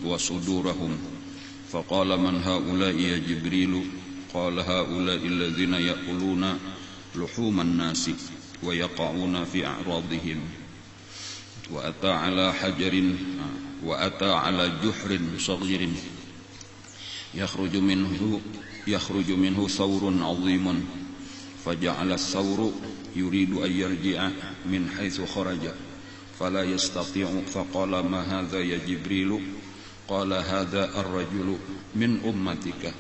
وصدورهم فقال من هؤلاء يا جبريل قال هؤلاء الذين يأكلون لحوم الناس ويقعون في أعراضهم وأتى على جحر صغير يخرج منه ثور عظيم فجعل الثور يريد أن يرجع من حيث خرج فلا يستطيع فقال ما هذا يا جبريل قال هذا الرجل من أمتك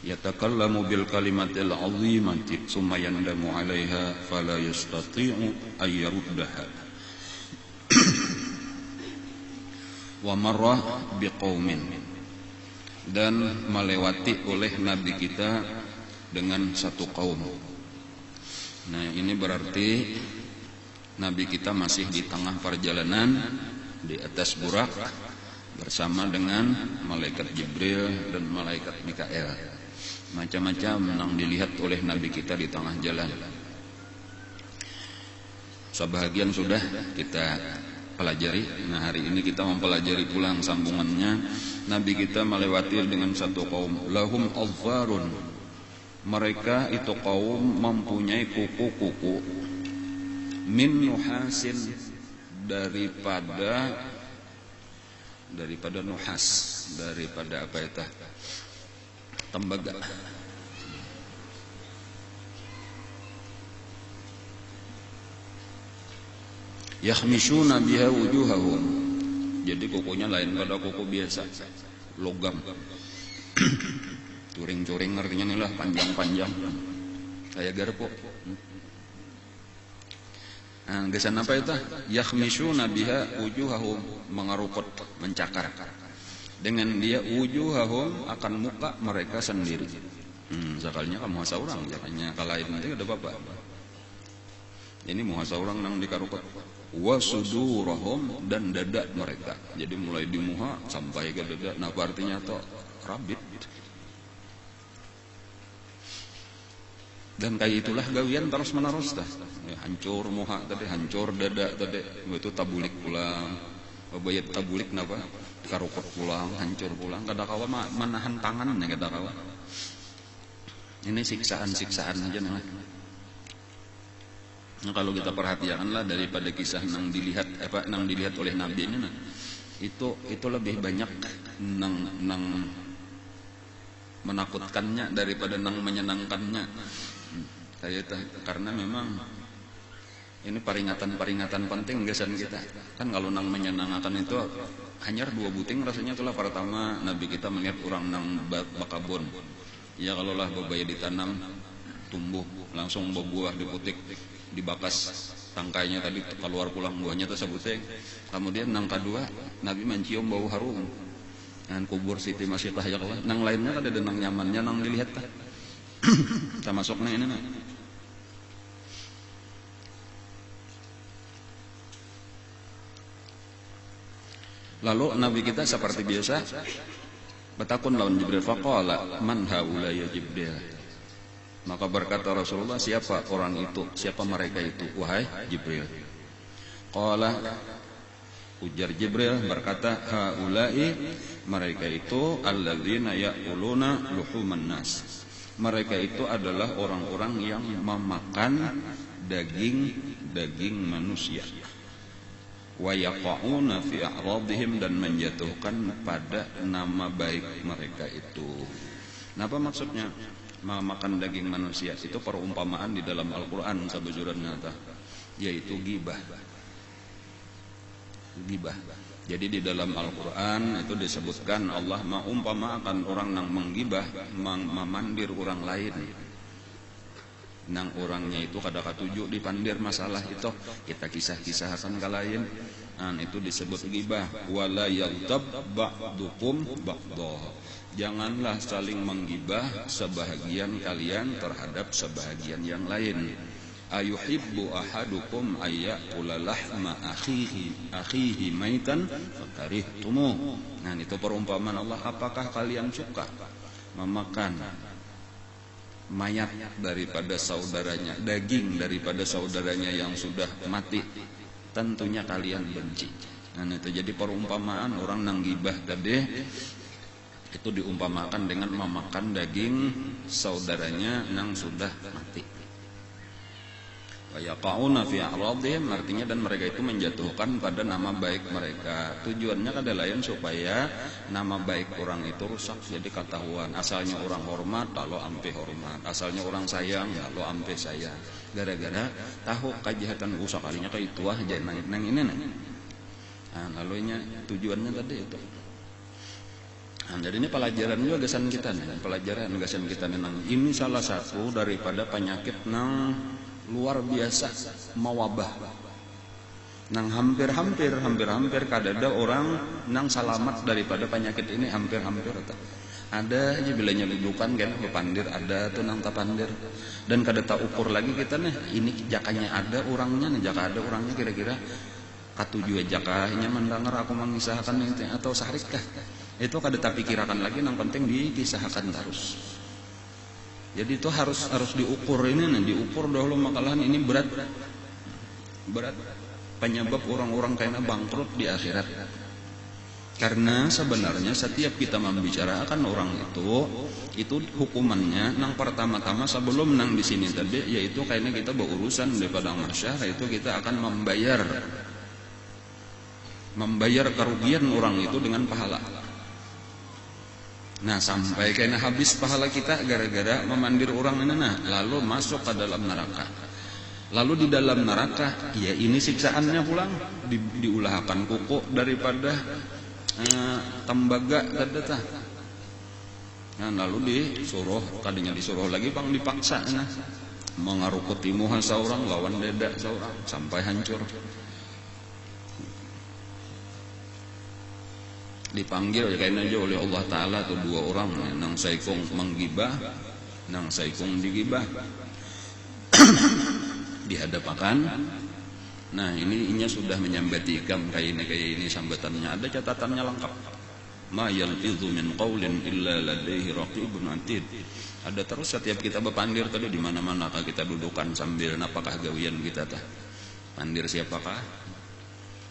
يتكلم بالكلمة العظيمة ثم يندم عليها فلا يستطيع أن يردها ومر بقوم dan melewati oleh Nabi kita dengan satu kaum. Nah ini berarti Nabi kita masih di tengah perjalanan di atas burak bersama dengan malaikat Jibril dan malaikat Mikael. Macam-macam yang dilihat oleh Nabi kita di tengah jalan. Sebahagian sudah kita pelajari. Nah hari ini kita mempelajari pulang sambungannya. Nabi kita melewati dengan satu kaum. Lahum azfarun. Mereka itu kaum mempunyai kuku-kuku min nuhasin daripada nuhas, daripada apa itu? Tembaga. Yakhmishuna biha wujuhahum. Jadi kukunya lain pada kuku biasa, logam. Curing-curing artinya nih lah, panjang-panjang. Kayak garpu. Nah, gesan apa itu? Yakhmishuna biha wujuhahum, mengarupot, mencakar. Dengan dia wujuhahum akan muka mereka sendiri. Sekalinya kamu hasa orang, jangannya kalahin nanti ada apa-apa. Ini muhasa orang nang dikarupot. Wasudurahum dan dada mereka. Jadi mulai di muha sampai ke dada. Nah artinya itu rabit. Dan kayak itulah gawian terus menerus dah. Hancur muha tadi, hancur dada tadi. Itu tabulik pulang. Bayat tabulik napa? Karukot pulang, hancur pulang. Kadakawa menahan tangannya kadakawa. Ini siksaan-siksaan aja nih. Nah, kalau kita perhatikanlah daripada kisah nang dilihat oleh Nabi ini, nah, itu lebih banyak nang menakutkannya daripada nang menyenangkannya. Karena memang ini peringatan penting gasan kita. Kan kalau nang menyenangkan itu hanya dua buting rasanya itulah pertama Nabi kita melihat orang nang bakabon. Ya kalau lah babaya ditanam tumbuh langsung berbuah diputik dibakas tangkainya tadi keluar pulang buahnya tersebut. Kemudian nang kedua Nabi mencium bau harum dan kubur Siti Masyidah ya Allah. Nang lainnya ada nang nyamannya nang dilihat kan. Kita masuknya ini nah. Lalu Nabi kita seperti biasa bertakun lawan Jibril faqala man haula ya Jibril. Maka berkata Rasulullah, siapa orang itu? Siapa mereka itu? Wahai Jibril. Qala, ujar Jibril berkata, haula'i, mereka itu alladzina ya'kuluna luhuman nas. Mereka itu adalah orang-orang yang memakan daging manusia. Wa yaqa'una fi a'radihim, dan menjatuhkan pada nama baik mereka itu. Apa maksudnya? Makan daging manusia itu perumpamaan di dalam Al-Quran sebujurnya yaitu gibah. Jadi di dalam Al-Quran itu disebutkan Allah mengumpamakan orang yang menggibah, memandir orang lain. Nang orangnya itu kada-katuju dipandir masalah itu kita kisah-kisahkan ke lain. Itu disebut gibah. Wala yaghtab ba'dukum ba'dah. Janganlah saling menggibah sebahagian kalian terhadap sebahagian yang lain. Ayuhibbu ahadukum ayyakula lahma akhihi maitan fakarihtumuh. Nah itu perumpamaan Allah. Apakah kalian suka memakan mayat daripada saudaranya, daging daripada saudaranya yang sudah mati? Tentunya kalian benci. Nah itu jadi perumpamaan orang nang gibah tadi itu diumpamakan dengan memakan daging saudaranya nang sudah mati. Wa yaqauna fi a'radihim, artinya dan mereka itu menjatuhkan pada nama baik mereka. Tujuannya kada lain supaya nama baik orang itu rusak, jadi ketahuan. Asalnya orang hormat lalu ampe hormat, asalnya orang sayang lalu ampe sayang. Gara-gara tahu kejahatan usak kalinya kayak itu aja nang ini nih. Nah, lalunya tujuannya tadi itu. Nah, jadi ini pelajaran juga gasan kita nih, pelajaran gasan kita nih. Ini salah satu daripada penyakit nang luar biasa mawabah. Nang hampir kadada orang nang selamat daripada penyakit ini hampir. Ada aja bilanya dudukan kan pepandir ada tuh nang tapandir. Dan kada tak ukur lagi kita nih, ini jakanya ada orangnya nih, jaka ada orangnya kira-kira katujuh jakahnya mendengar aku mengisahkan itu atau sahrikah. Itu kada tak pikirakan lagi, yang penting dikisahkan terus. Jadi itu harus diukur ini nih, diukur dahulu makalahan ini berat penyebab orang-orang kayaknya bangkrut di akhirat. Karena sebenarnya setiap kita membicarakan orang itu hukumannya nang pertama-tama sebelum nang di sini tadi, yaitu kayaknya kita berurusan di padang mahsyar, itu kita akan membayar kerugian orang itu dengan pahala. Nah sampai kena habis pahala kita gara-gara memandir orang ini, nah lalu masuk ke dalam neraka. Lalu di dalam neraka, ya ini siksaannya pulang diulahkan kuku daripada tembaga tadata. Nah lalu disuruh lagi bang dipaksa, nah mengarukuti muha seorang lawan dada seorang sampai hancur. Dipanggil kayaknya aja oleh Allah Ta'ala tuh dua orang, nang saikung menggibah, nang saikung digibah. Dihadapakan. Nah ininya sudah menyambati ikam kayak ini sambatannya, ada catatannya lengkap. Ma yalfidhu min qawlin illa ladaihi raqibun atid. Ada terus setiap kita berpandir tadi di mana-mana kita dudukan sambil apakah gawian kita tah. Pandir siapakah?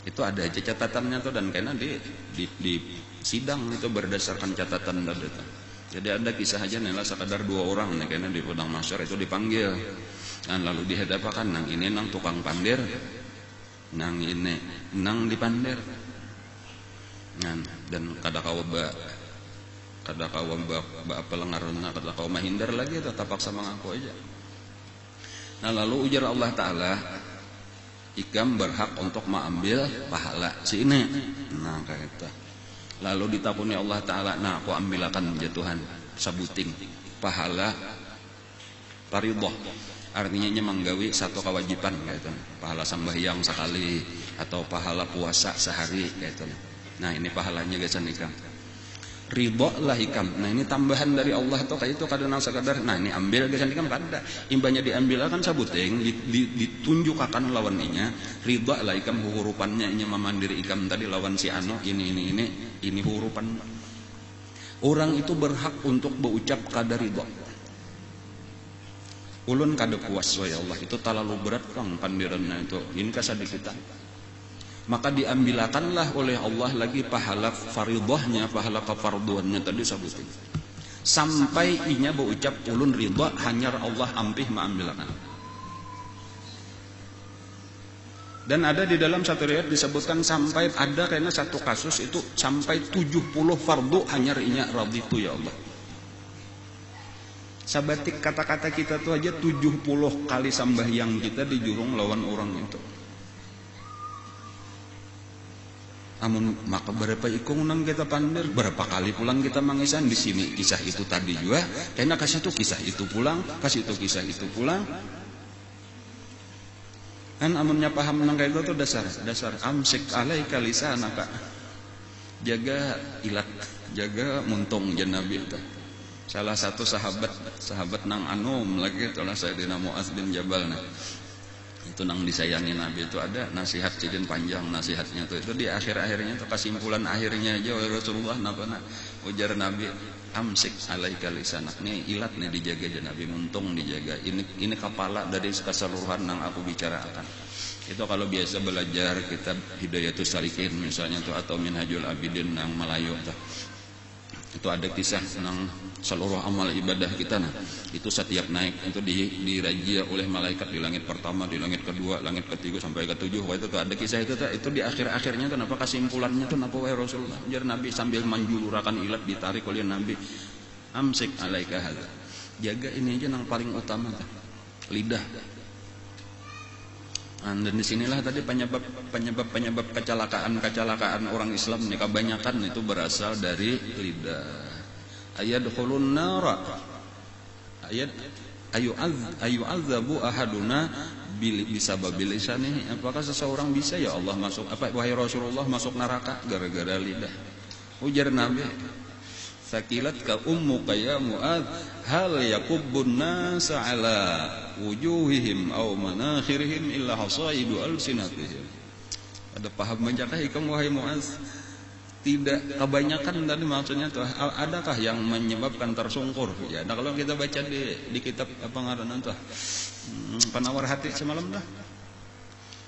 Itu ada aja catatannya tuh, dan karena di sidang itu berdasarkan catatan tadi. Jadi ada kisah aja nih lah sekadar dua orang nih karena di padang mahsyar itu dipanggil, dan lalu dihadapakan nang ini nang tukang pandir, nang ini nang dipandir, dan kada kawa pelengaruna, kada kawa mahindar lagi, tetap paksa mengaku aja. Nah lalu ujar Allah Ta'ala, ikam berhak untuk mengambil pahala si ini. Nah kayak itu. Lalu ditakuni Allah Ta'ala, nah aku ambilakan jatuhan sabuting pahala paridah. Artinya menggawi satu kewajiban kayak itu. Pahala sembahyang sekali atau pahala puasa sehari kayak itu. Nah ini pahalanya guys ikam. Ridho lah ikam. Nah ini tambahan dari Allah tuh kayak itu kadang sekadar. Nah ini ambil gesan ikam kada. Imbanya diambil akan sabuting ditunjuk akan lawannya. Ridho lah ikam hurupannya ini memandiri ikam tadi lawan si ano ini hurupan. Orang itu berhak untuk berucap kada ridho. Ulun kada puas ya Allah, itu terlalu berat bang pandirannya itu. Ini kasadi kita. Maka diambilakanlah oleh Allah lagi pahala faridahnya, pahala kefarduannya tadi sabutin. Sampai inya berucap ulun ridha hanya Allah ampih maambilakan. Dan ada di dalam satu riwayat disebutkan sampai ada kayaknya satu kasus itu sampai 70 fardu hanya inya raditu ya Allah. Sabatik kata-kata kita tuh aja 70 kali sambahyang kita dijurung lawan orang itu. Amun maka berapa ikung nang kita pandir, berapa kali pulang kita mangisan di sini kisah itu tadi juga, karena kasih itu kisah itu pulang, kasih itu kisah itu pulang. Kan amunnya paham nang kayak itu dasar amsik alaika lisanaka. Jaga ilat, jaga muntung jan Nabi itu. Salah satu sahabat nang Anum lagi itulah Sayyidina Mu'adz bin Jabal nah. Itu nang disayangi Nabi itu ada nasihat cidin panjang nasihatnya itu di akhir-akhirnya itu kesimpulan akhirnya aja Rasulullah napa ujar Nabi amsik alaika lisanak nih ilat nih dijaga aja Nabi muntung dijaga ini kepala dari keseluruhan nang aku bicarakan. Itu kalau biasa belajar kitab Hidayatus Salikin misalnya tuh atau Minhajul Abidin nang Melayu tuh. Itu ada kisah tentang seluruh amal ibadah kita itu setiap naik itu dirajia oleh malaikat di langit pertama, di langit kedua, langit ketiga sampai ke tujuh. Wah itu tuh ada kisah itu di akhir-akhirnya tuh apa kesimpulannya tuh apa wahai Rasulullah? Jar Nabi sambil menjulurakan ilat ditarik oleh Nabi. Amsik alaika hadza. Jaga ini aja yang paling utama tuh. Lidah. Dan di sinilah tadi penyebab kecelakaan orang Islam nih kebanyakan itu berasal dari lidah. Ayadkhulun nara. Ayu'adzabu ahaduna bisababil lisanihi. Apakah seseorang bisa ya Allah masuk wahai Rasulullah masuk neraka gara-gara lidah? Ujar Nabi, sakilat ka ummuka ya Mu'adz hal yakubbun nasa ala wujuhihim aw manakhirihim illa hasaidu alsinatihim. Ada paham menjakah ikam wahai Mu'adz? Tidak kebanyakan tadi maksudnya tuh adakah yang menyebabkan tersungkur ya. Nah kalau kita baca di kitab apa ngaranna tuh Penawar Hati semalam dah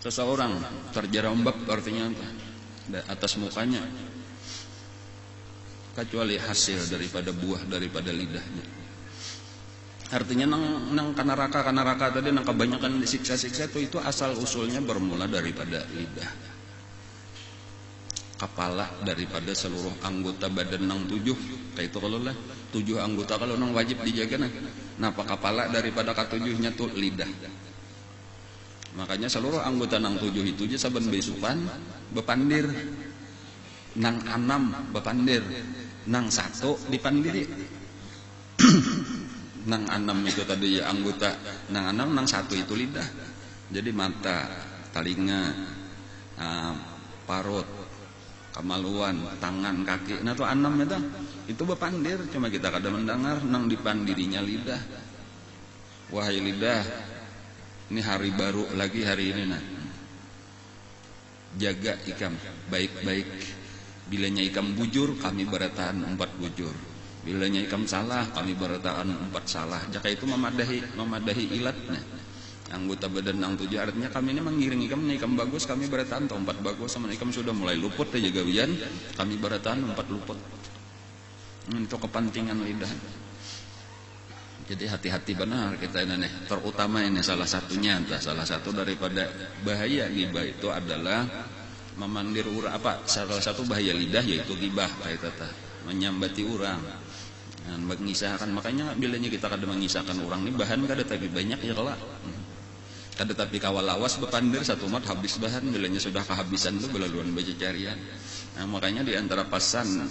seseorang terjerembab artinya atas mukanya kecuali hasil daripada buah daripada lidahnya. Artinya nang neraka tadi nang kebanyakan disiksa-siksa itu asal usulnya bermula daripada lidah. Kepala daripada seluruh anggota badan nang 7 kayak itu kalau lah 7 anggota kalau nang wajib dijaga napa kepala daripada ketujuhnya tuh lidah. Makanya seluruh anggota nang 7 itu aja saben besukan bepandir nang 6 bepandir nang 1 dipandiri nang 6 itu tadi ya anggota nang 6 nang 1 itu lidah. Jadi mata, telinga, parut, kemaluan, tangan, kaki. Nah tuh 6 itu bepandir. Cuma kita kadang mendengar nang dipandirinya lidah. Wahai lidah, ini hari baru lagi hari ini jaga ikam baik-baik. Bilanya ikam bujur, kami beratahan 4 bujur. Bilanya ikam salah, kami beratahan 4 salah. Jaka itu memadahi ilatnya. Anggota badan nang 7 artinya kami ini mengiring ikam bagus, kami beratahan 4 bagus. Sama ikam sudah mulai luput ya gawian, kami beratahan 4 luput. Itu kepentingan lidah. Jadi hati-hati benar kita ini. Terutama ini salah satunya, salah satu daripada bahaya ghibah itu adalah memandir urang salah satu bahaya lidah yaitu ghibah kayak tata menyambati urang dan mengisahkan. Makanya bilanya kita kadang mengisahkan orang ini bahan kada tapi banyak ya kelak kada tapi kawal lawas bepandir satu mat habis bahan bilanya sudah kehabisan tuh belaluan baca carian. Nah, makanya di antara pasan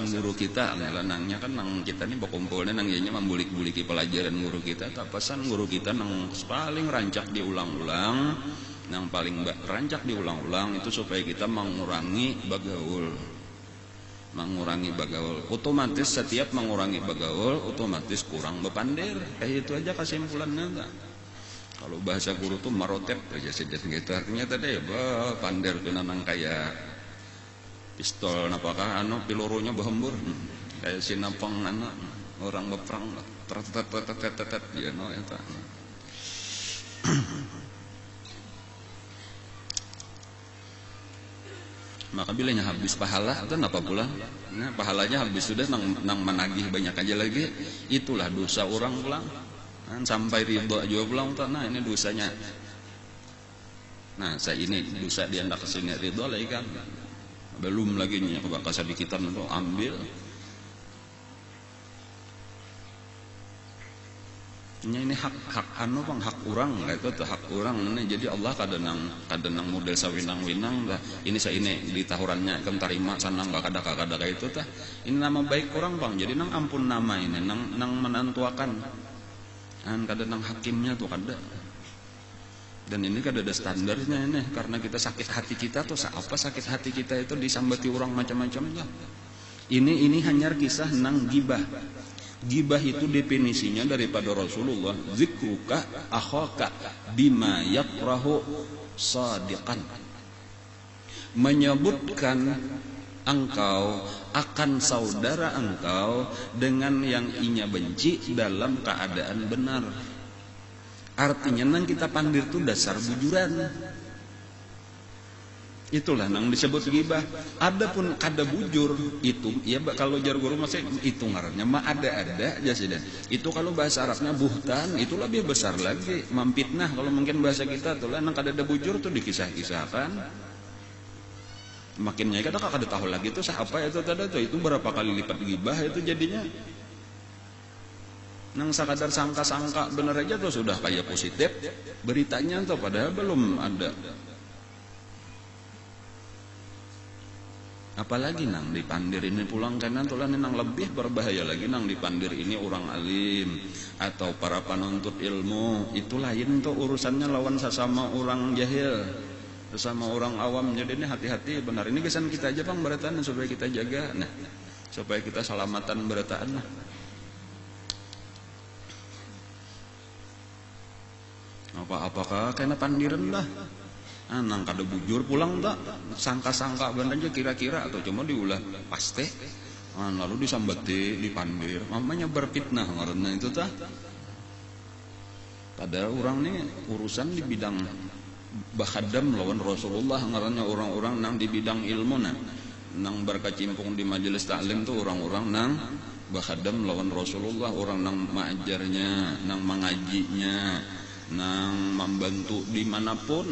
guru kita nangnya kan nang kita ini berkumpulnya nang ianya membulik-buliki pelajaran guru kita. Pasan guru kita nang paling rancak diulang-ulang. Yang paling rancak diulang-ulang itu supaya kita mengurangi bagaul. Otomatis setiap mengurangi bagaul otomatis kurang bepandir. Kayak itu aja kesimpulannya. Kalau bahasa guru tuh marotep aja sedikit gitu. Artinya tadi pandir tuh nanang kayak pistol apakah pelurunya berhembur kayak sinapang orang beperang tet ya no eta. Maka bilanya habis pahala atau apa pula? Nah, pahalanya habis sudah nang menagih banyak aja lagi. Itulah dosa orang pulang. Nah, sampai ridho juga pulang. Nah, ini dosanya. Nah, saya ini dosa dia ndak kesini ridho lagi kan. Belum lagi nya bakal sadikitan itu ambil. Ini hak hak orang itu hak orang ini. Jadi Allah kadang model sawinang-winang lah. Ini di tahurannya ikam tarima sanang gak kada itu tah. Ini nama baik orang bang. Jadi nang ampun nama ini nang menantuakan. Kadang hakimnya tuh kada. Dan ini kada ada standarnya ini karena kita sakit hati kita tuh apa sakit hati kita itu disambati orang macam-macam lah. Ini hanya kisah nang gibah. Gibah itu definisinya daripada Rasulullah, zikruka akhaka bima yakrahu sadiqan. Menyebutkan engkau akan saudara engkau dengan yang inya benci dalam keadaan benar. Artinya nang kita pandir itu dasar bujuran. Itulah nang disebut gibah. Adapun kada bujur itu ya kalau jar guru masih itu ngarannya mah ada aja sih. Itu kalau bahasa Arabnya buhtan, itu lebih besar lagi, mampitnah kalau mungkin bahasa kita tuh lah nang kada ada bujur tuh dikisah-kisahkan. Makinnya kada tahu lagi tuh apa itu tadi tuh itu berapa kali lipat gibah itu jadinya. Nang sakadar sangka-sangka bener aja tuh sudah kayak positif beritanya tuh padahal belum ada. Apalagi nang dipandir ini pulang kanan tulan nang lebih berbahaya lagi nang dipandir ini orang alim atau para penuntut ilmu, itu lain tuh urusannya lawan sesama orang jahil, sesama orang awam. Jadi ini hati-hati benar, ini kesan kita aja bang berataan supaya kita jaga, nah supaya kita selamatan berataan lah. Apakah kena pandiran lah. Nang kada bujur pulang tak sangka-sangka bener aja kira-kira atau cuma diulah pasti lalu disambati dipandir mamanya berfitnah karena itu tah. Padahal orang ini urusan di bidang bakhadam lawan Rasulullah ngarannya orang-orang nang di bidang ilmu nang berkecimpung di majelis taklim tuh orang-orang nang bakhadam lawan Rasulullah, orang nang mengajarnya, nang mengajinya, nang membantu dimanapun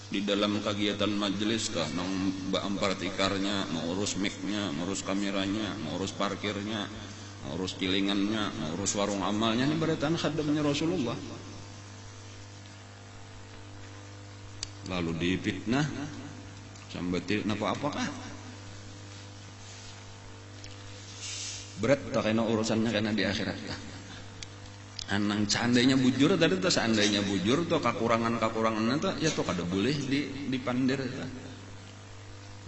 di dalam kegiatan majelis kah, nang baempar tikarnya, mengurus mic-nya, mengurus kameranya, mengurus parkirnya, mengurus kilingannya, mengurus warung amalnya, ini beratan khadamnya Rasulullah. Lalu difitnah sampai apa-apakah berat tak kena urusannya karena di akhirat kah. Anang seandainya bujur tadi tuh, seandainya bujur tuh kekurangan tuh ya tuh kada boleh dipandir.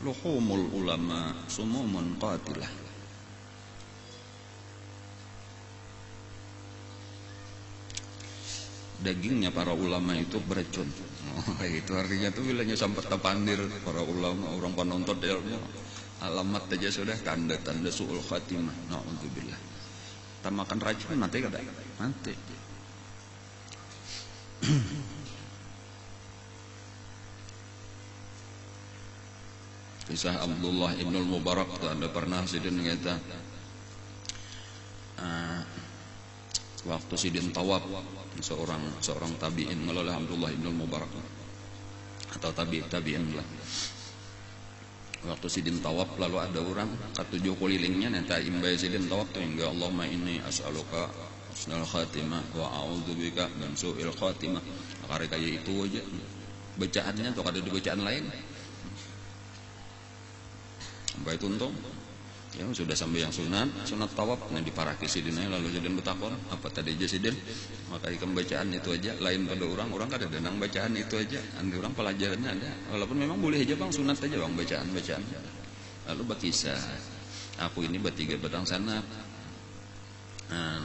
Luhumul ulama sumumun qatilah. Dagingnya para ulama itu beracun. Itu artinya tuh bilangnya sampai terpandir para ulama, orang penuntut ilmu. Alamat aja sudah tanda-tanda su'ul khatimah. Na'udzubillah. Tak makan racun mati kada? Mati. Kisah Abdullah ibn al-Mubarak ada pernah sidin ngeta waktu sidin tawaf seorang tabi'in melalui Abdullah ibn al-Mubarak atau tabi'in lah. Waktu sidin tawaf lalu ada orang ketujuh kulilingnya neta imbay sidin tawaf tuh hingga Allahumma inni as'aluka husnul khatimah wa a'udzubika min su'il khatimah. Karena kayak itu aja bacaannya tuh ada di bacaan lain. Sampai itu untung ya sudah sampai yang sunat tawaf nah diparaki sidinnya lalu sidin betakon apa tadi aja sidin maka ikam bacaan itu aja lain pada orang kada denang bacaan itu aja andi orang pelajarannya ada walaupun memang boleh aja bang sunat aja bang bacaan lalu berkisah aku ini bertiga badang sanak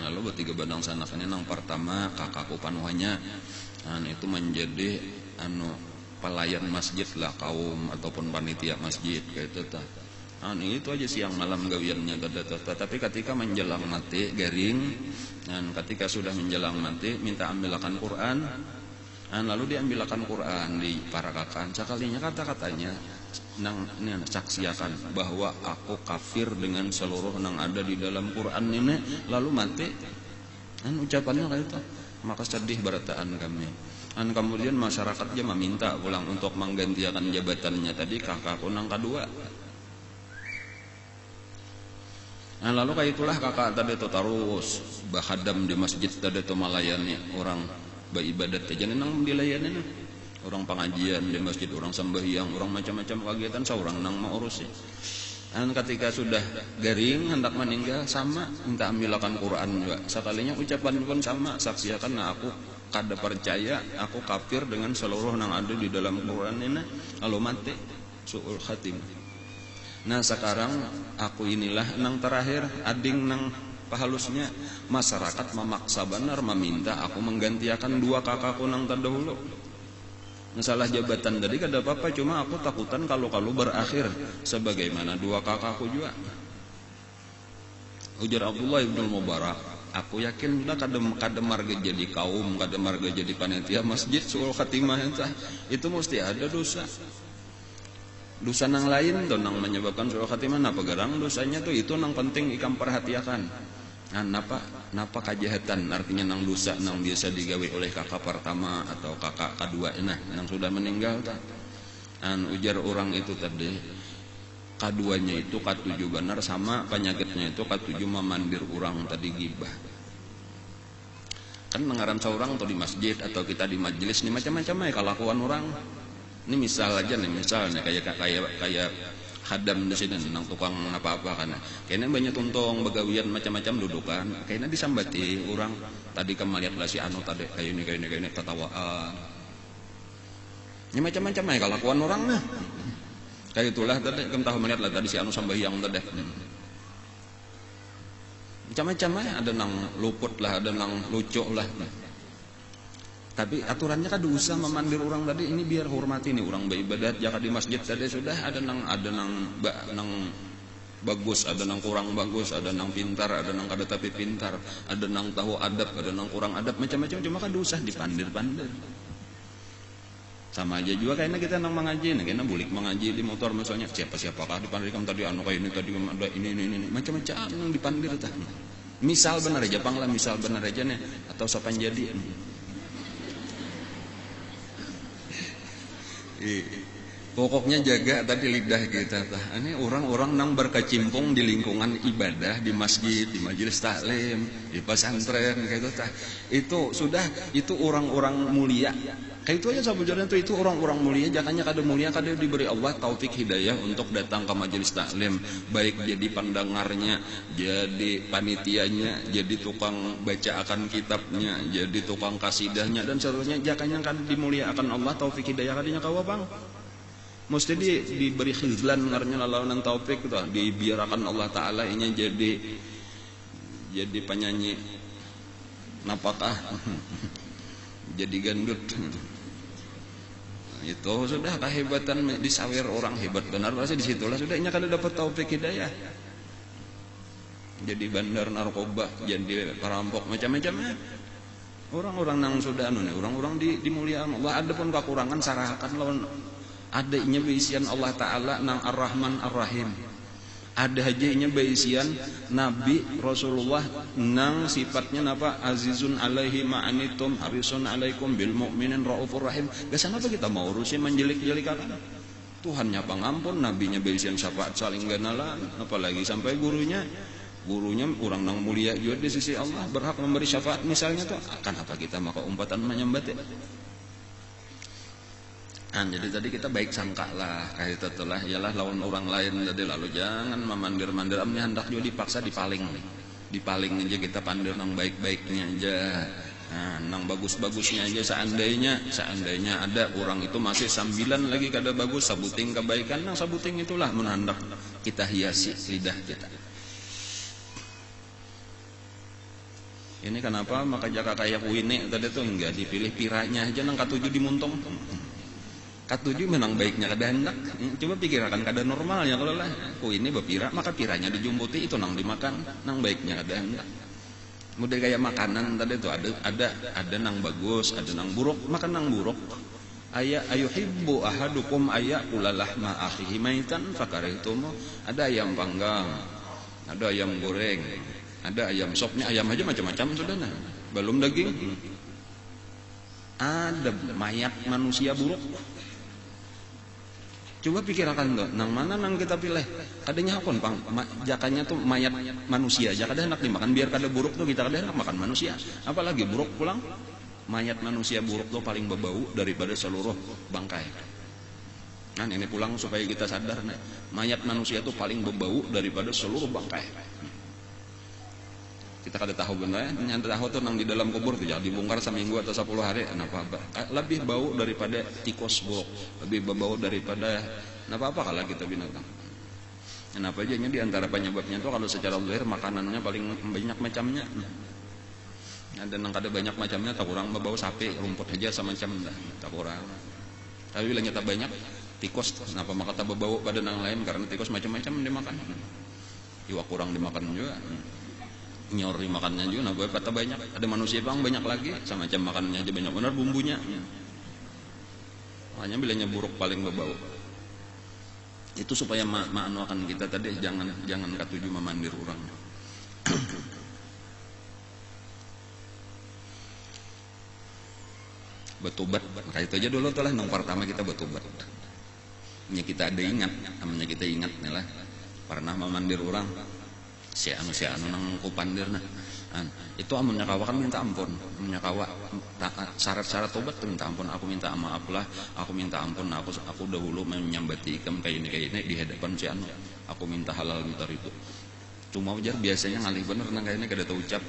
lalu bertiga badang sanak ini nang pertama kakakku panuhanya itu menjadi pelayan masjid lah kaum ataupun panitia masjid kayak itu tah. Itu aja siang malam gawiannya tapi ketika menjelang mati garing dan ketika sudah menjelang mati minta ambilkan Quran lalu diambilkan Quran di para kakan sekalinya kata-katanya nang saksiakan bahwa aku kafir dengan seluruh nang ada di dalam Quran ini lalu mati ucapannya kayak itu maka sedih berataan kami kemudian masyarakatnya meminta pulang untuk menggantikan jabatannya tadi kakakku nang kedua. Lalu kayak itulah kakak tadi itu terus bahadam di masjid tadi itu melayani orang beribadat aja nang dilayani orang pengajian di masjid, orang sembahyang, orang macam-macam kegiatan seorang nang mau urus ya. Dan ketika sudah garing hendak meninggal sama minta ambilkan Quran juga. Sekalinya ucapan pun sama saksiakan aku kada percaya aku kafir dengan seluruh nang ada di dalam Quran ini lalu mati su'ul khatimah. Nah sekarang aku inilah nang terakhir ading nang Pahalusnya masyarakat memaksa benar meminta aku menggantikan dua kakakku nang terdahulu. Masalah jabatan tadi kada apa-apa, cuma aku takutan kalau berakhir sebagaimana dua kakakku juga. Ujar Abdullah ibn Mubarak, aku yakin udah kada marga jadi kaum, kada marga jadi panitia masjid suul khatimah itu mesti ada dosa. Dosa nang lain tuh nang menyebabkan suul khatimah napa garang dosanya tuh itu nang penting ikam perhatikan. Nah, napa kejahatan artinya nang dosa nang biasa digawe oleh kakak pertama atau kakak kedua nang sudah meninggal tak. Ujar orang itu tadi kaduanya itu katujuh benar sama penyakitnya itu katujuh memandir orang tadi gibah. Kan mengaran seorang atau di masjid atau kita di majelis nih macam-macam ya kelakuan orang. Ini misal aja nih misalnya kayak hadam di sini nang tukang apa-apa kan. Kayaknya banyak tuntong begawian macam-macam dudukan. Kayaknya disambati orang tadi kemaliat lah si anu tadi kayak ini tertawaan. Ini macam-macam ya kelakuan orang nah. Kayak itulah tadi kamu tahu melihat lah tadi si anu sambayang tadi. Macam-macam ya ada nang luput lah, ada nang lucu lah. Tapi aturannya kan usah memandir orang tadi ini biar hormati nih orang beribadat jaka di masjid tadi sudah ada nang bagus, ada nang kurang bagus, ada nang pintar, ada nang kada tapi pintar, ada nang tahu adab, ada nang kurang adab macam-macam cuma kan usah dipandir-pandir. Sama aja juga kayaknya kita nang mengaji, kayaknya bulik mengaji di motor misalnya siapakah dipandir kamu tadi anu kayak ini tadi ada ini macam-macam nang dipandir tah. Misal benar aja panglah misal benar aja nih atau sopan jadi. Pokoknya jaga tadi lidah kita tah. Ini orang-orang nang berkecimpung di lingkungan ibadah di masjid, di majelis taklim, di pesantren kayak itu tah. Itu orang-orang mulia. Kayak itu aja sabujurnya itu orang-orang mulia jakanya kada mulia kada diberi Allah taufik hidayah untuk datang ke majelis taklim, baik jadi pendengarnya, jadi panitianya, jadi tukang baca akan kitabnya, jadi tukang kasidahnya dan seterusnya jakanya kan dimuliakan Allah taufik hidayah kadinya kawa bang. Mesti diberi khizlan ngarnya laluan taufik itu dibiarkan Allah taala ini jadi penyanyi napakah jadi gandut. Itu sudah kehebatan disawir orang hebat benar pasti disitulah sudah ini kada dapat taufik hidayah. Jadi bandar narkoba, jadi perampok macam-macamnya. Orang-orang nang sudah orang-orang dimuliakan Allah ada pun kekurangan sarahakan lawan adanya beisian Allah taala nang Ar-Rahman Ar-Rahim. Ada hajanya beisian Nabi Rasulullah nang sifatnya napa azizun alaihi ma'anitum harisun alaikum bil mu'minin raufur rahim. Gasan apa kita mau urusin menjelik-jelikan Tuhannya pangampun, nabinya beisian syafaat saling ganalan, apalagi sampai gurunya orang nang mulia juga di sisi Allah berhak memberi syafaat misalnya tuh akan apa kita maka umpatan menyambat ya. Jadi tadi kita baik sangka lah kayak itu lah ialah lawan orang lain tadi lalu jangan memandir-mandir amnya hendak juga dipaksa dipaling aja kita pandir nang baik-baiknya aja. Nang bagus-bagusnya aja seandainya ada orang itu masih sambilan lagi kada bagus sabuting kebaikan nang sabuting itulah menandak kita hiasi lidah kita. Ini kenapa maka jaka kayak Wine tadi tuh enggak dipilih piranya aja nang katujuh dimuntong. Katujuh menang baiknya kada hendak. Coba pikirkan kada normalnya kalau lah ini bepira maka piranya dijumputi itu nang dimakan nang baiknya kada hendak. Model kayak makanan tadi tuh ada nang bagus ada nang buruk makan nang buruk. Ayuhibbu ahadukum ayakula lahma akhihi maitan fakarihtum. Ada ayam panggang, ada ayam goreng, ada ayam sopnya ayam aja macam-macam sudah nah. Belum daging. Ada mayat manusia buruk. Coba pikirkan tuh, nang mana nang kita pilih? Kadanya hakon pang, jakanya tuh mayat manusia, jakada hendak dimakan biar kada buruk tuh kita kada hendak makan manusia. Apalagi buruk pulang, mayat manusia buruk tuh paling berbau daripada seluruh bangkai. Nah ini pulang supaya kita sadar, nih, mayat manusia tuh paling berbau daripada seluruh bangkai. Kita kada tahu benar, nyanda tahu tuh nang di dalam kubur tuh jangan dibongkar seminggu atau 10 hari, apa lebih bau daripada tikus buruk, lebih berbau daripada apa kalau kita binatang. Kenapa aja di antara penyebabnya tuh kalau secara zahir makanannya paling banyak macamnya. Ada yang kada banyak macamnya, tak kurang bau sapi, rumput aja sama macam dah, tak kurang. Tapi bila nyata banyak tikus, kenapa maka tak bau pada yang lain? Karena tikus macam-macam dimakan. Iwak kurang dimakan juga, nyor dimakannya juga, nah kata banyak. Ada manusia bang banyak lagi, sama macam makanannya aja banyak benar bumbunya. Makanya bilanya buruk paling bau. Itu supaya akan kita tadi jangan katuju memandir orang. Bertobat, kayak itu aja dulu tuh lah. Yang pertama kita bertobat. Nya kita ada ingat, namanya kita ingat nih lah. Pernah memandir orang, si anu nang kupandir nah. Itu amunnya kawa kan minta ampun, amunnya kawa syarat-syarat tobat tuh minta ampun. Aku minta maaf lah, aku minta ampun. Aku dahulu menyambati ikam kayak ini di hadapan si anu. Aku minta halal minta itu. Cuma ujar biasanya ngalih bener nang kayak ini kada tahu ucap,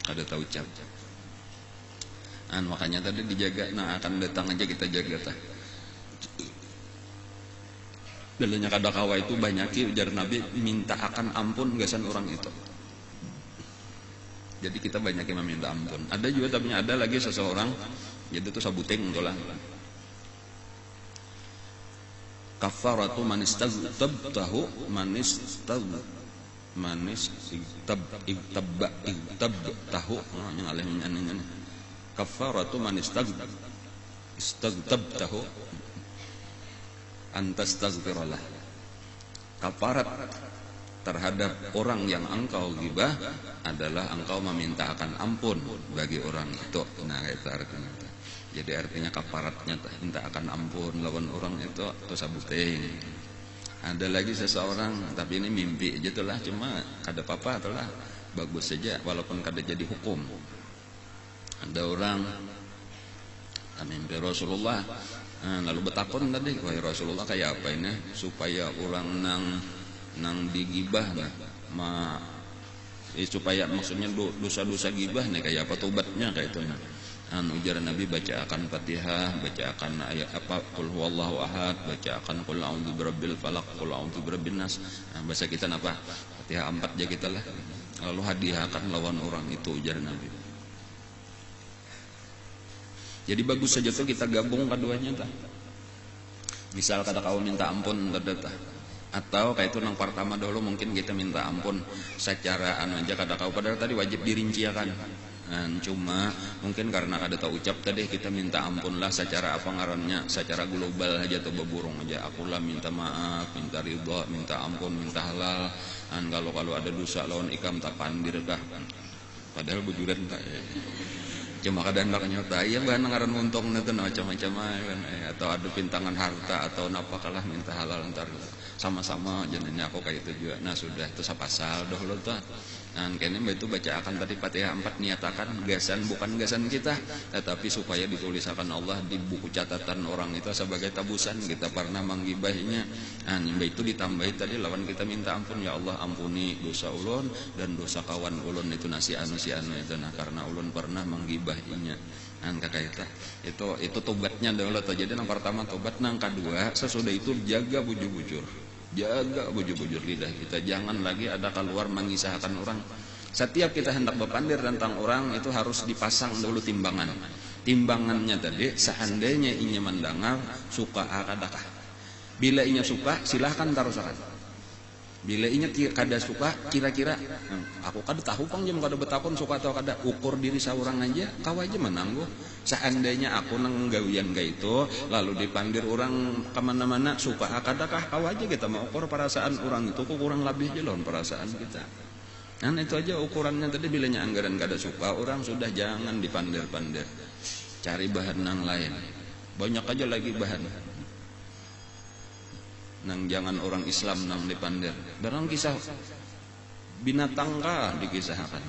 kada tahu ucap. Makanya tadi dijaga. Nah akan datang aja kita jaga tah. Dalanya kada kawa itu banyak ujar Nabi minta akan ampun gasan orang itu. Jadi kita banyak yang meminta ampun. Ada juga tapi ada lagi seseorang jadi itu sabuting tulah. Kafaratu man istaztabtahu man tahu yang alih nyanyi. Kafaratu man istaztabtahu antastaghfirullah. Kafarat terhadap orang yang engkau gibah adalah engkau meminta akan ampun bagi orang itu. Nah itu artinya. Jadi artinya kafaratnya minta akan ampun lawan orang itu sabuting. Ada lagi seseorang tapi ini mimpi aja tuh lah, cuma kada apa-apa tuh lah, bagus saja walaupun kada jadi hukum. Ada orang mimpi Rasulullah, lalu betakon tadi, wahai Rasulullah kayak apa ini supaya orang nang digibah supaya maksudnya dosa-dosa gibah nih kayak apa tobatnya kayak itu. Ujar Nabi baca akan Fatihah, baca akan ayat apa qul huwallahu ahad, baca akan qul a'udzu birabbil falaq, qul a'udzu birabbin nas. Bahasa kita apa? Fatihah 4 aja kita lah. Lalu hadiahkan lawan orang itu ujar Nabi. Jadi bagus saja tuh kita gabung keduanya tah. Misal kata kau minta ampun tah. Atau kayak itu yang pertama dulu mungkin kita minta ampun secara aja kata kau padahal tadi wajib dirinciakan. Cuma mungkin karena ada tahu ucap tadi kita minta ampun lah secara apa ngarannya, secara global aja atau beburung aja. Akulah minta maaf, minta ridho, minta ampun, minta halal. Kalau ada dosa lawan ikam tak pandir kah? Padahal bujuran tak. Cuma kadang nyata iya bahan ngaran untung itu macam-macam atau ada pintangan harta atau napa kalah minta halal ntar sama-sama jenennya aku kayak itu juga. Nah sudah itu sapasal dahulu tuh. Nah kayaknya itu baca akan tadi Fatihah 4 niatakan gasan bukan gasan kita, tetapi supaya ditulisakan Allah di buku catatan orang itu sebagai tabusan kita pernah menggibahinya. Nah itu ditambahi tadi lawan kita minta ampun, ya Allah ampuni dosa ulun dan dosa kawan ulun itu si anu itu. Nah karena ulun pernah menggibahinya. Nah kakak itu tobatnya dahulu tuh. Jadi yang pertama tobat, yang kedua sesudah itu jaga bujur-bujur. Jaga bujur-bujur lidah kita, jangan lagi ada keluar mengisahkan orang. Setiap kita hendak berpandir tentang orang itu harus dipasang dulu timbangan. Timbangannya tadi seandainya inya mendengar suka akadakah. Bila inya suka silahkan tarusakan. Bila inya kada suka kira-kira aku kada tahu pang jam kada betakon suka atau kada, ukur diri seorang aja kau aja menangguh. Seandainya aku nang gawian gak itu lalu dipandir orang kemana-mana suka akadakah, kau aja kita mau ukur perasaan orang itu kurang lebih aja lawan perasaan kita. Nah itu aja ukurannya tadi. Bilanya anggaran kada suka orang sudah jangan dipandir-pandir, cari bahan yang lain. Banyak aja lagi bahan. Nang jangan orang Islam nang dipandir. Barang kisah binatang kah dikisahkan.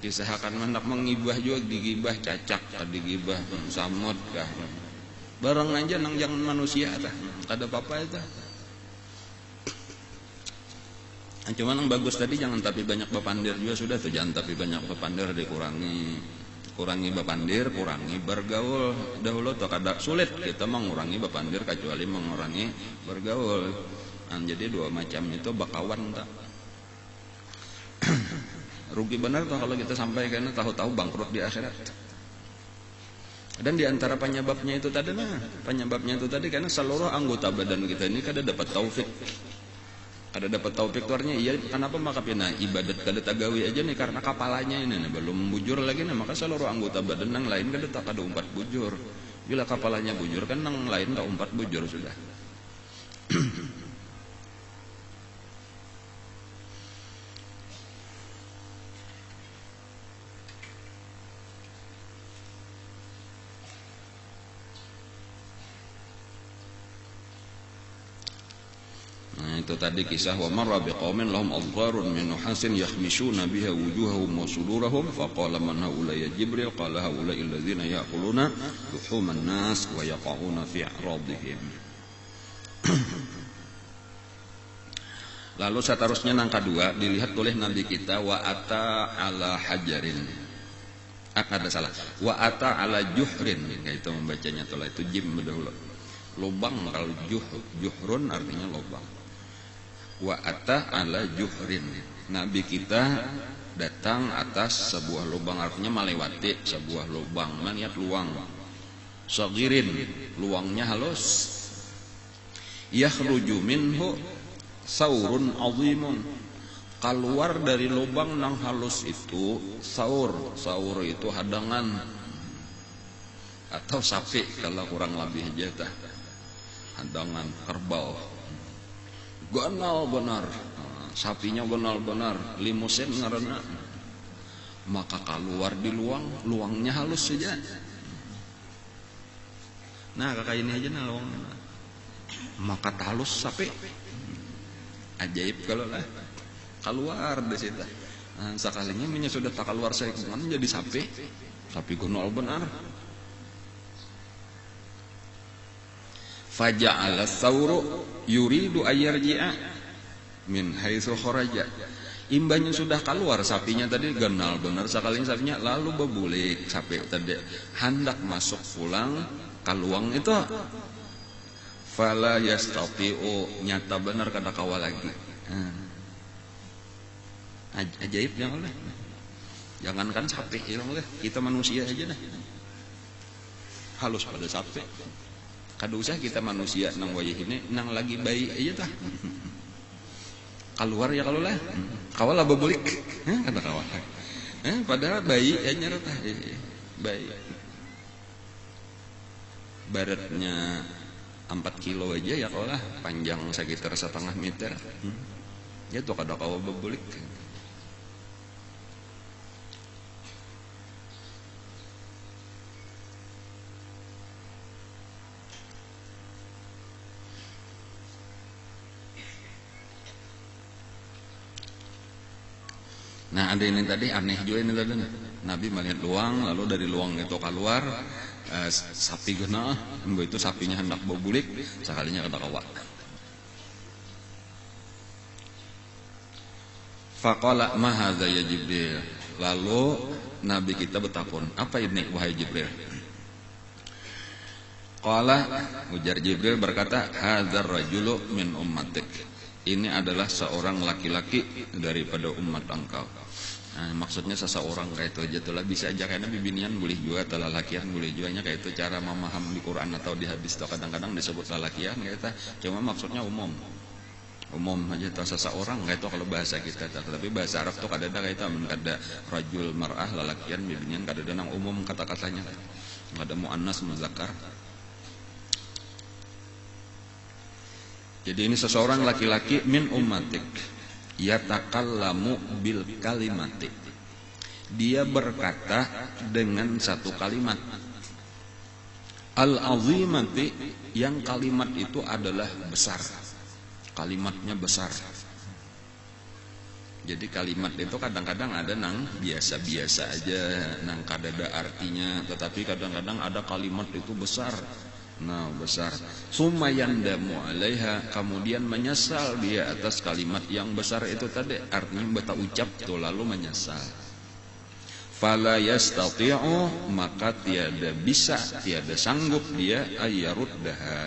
Kisahkan hendak mengibah juga digibah cacak kah digibah samud kah. Barang aja nang jangan manusia tah. Kada apa-apa itu. Cuma yang bagus tadi jangan tapi banyak berpandir juga sudah tuh, jangan tapi banyak berpandir dikurangi. kurangi bapandir, kurangi bergaul. Dahulu tuh kada sulit kita mengurangi bapandir kecuali mengurangi bergaul. Nah, jadi dua macam itu bakawan tak. Rugi benar tuh kalau kita sampai karena tahu-tahu bangkrut di akhirat. Dan di antara penyebabnya itu tadi karena seluruh anggota badan kita ini kada dapat taufik. Ada dapat taufik tuarnya, iya kenapa maka pina ibadat kada tagawi aja nih karena kapalanya ini nih, belum bujur lagi nih, maka seluruh anggota badan yang lain kada umpat bujur. Bila kapalanya bujur kan yang lain tak umpat bujur sudah. Itu tadi kisah wa marra biqaumin lahum adgharun min nuhasin yakhmishuna biha wujuhahum wa sudurahum faqala man haula ya Jibril qala haula alladzina ya'kuluna luhuman nas wa yaqauna fi a'radihim. Lalu seterusnya yang kedua dilihat oleh Nabi kita wa ata ala hajarin. Ada salah. Wa ata ala juhrin, itu membacanya telah itu jim dahulu. Lubang, kalau juhrun artinya lubang. Wa ata ala juhrin, Nabi kita datang atas sebuah lubang, artinya melewati sebuah lubang, maniat luang. Sagirin, luangnya halus. Yakhruju minhu saurun azimun, keluar dari lubang nang halus itu saur. Saur itu hadangan atau sapi kalau kurang lebih jatah. Hadangan kerbau. Gonal benar, sapinya gonal benar, limusin ngaranna. Maka keluar di luangnya halus saja. Nah kakak ini aja nah luangnya. Maka halus sapi. Ajaib kalau lah keluar di situ. Nah, sekalinya minyak sudah tak keluar saikungan jadi sapi gonal benar. Faja'ala thawru yuridu ayyarji'a min haitsu kharaja. Imbanya sudah keluar sapinya tadi genal benar sekalinya sapinya lalu bebulik sapi tadi hendak masuk pulang kaluang itu. Fala yastati'u, nyata benar kada kawal lagi. Ajaib yang oleh. Jangankan sapi yang oleh, kita manusia aja dah. Halus pada sapi. Kada usah kita manusia nang wayah ini nang lagi bayi aja tah. Keluar ya kalau lah. Kawal lah bebulik. Kata kawal. Padahal bayi aja tah. Bayi. Baratnya 4 kilo aja ya kalau lah, panjang sekitar 1,5 meter. Ya tuh kada kawal bebulik. Nah ada ini tadi aneh juga ini tadi. Nabi melihat luang, lalu dari luang itu keluar sapi genah, itu sapinya hendak berbulik, sekalinya kata kawat. Faqala ma hadza ya Jibril. Lalu Nabi kita bertakun, apa ini wahai Jibril? Qala, ujar Jibril berkata, hadzar rajulu min ummatik. Ini adalah seorang laki-laki daripada umat engkau. Nah, maksudnya seseorang kayak itu aja tuh lah, bisa aja karena bibinian boleh juga atau lalakian boleh juga kayak itu cara memaham di Quran atau di hadis atau kadang-kadang disebut lalakian kayak itu. Cuma maksudnya umum aja tuh seseorang kayak itu kalau bahasa kita. Tapi bahasa Arab tuh kadang-kadang kayak itu kada rajul mar'ah lalakian bibinian kadang-kadang nang umum kata-katanya. Kada muannas muzakkar. Jadi ini seseorang laki-laki min ummatik yatakallamu bil kalimati. Dia berkata dengan satu kalimat al-azimati, yang kalimat itu adalah besar. Kalimatnya besar. Jadi kalimat itu kadang-kadang ada nang biasa-biasa aja, nang kada ada artinya, tetapi kadang-kadang ada kalimat itu besar. Nah besar. Sumayandamu alaiha, kemudian menyesal dia atas kalimat yang besar itu tadi. Artinya beta ucap tuh lalu menyesal. fala yastati'u, maka tiada bisa, tiada sanggup dia ayyaruddaha,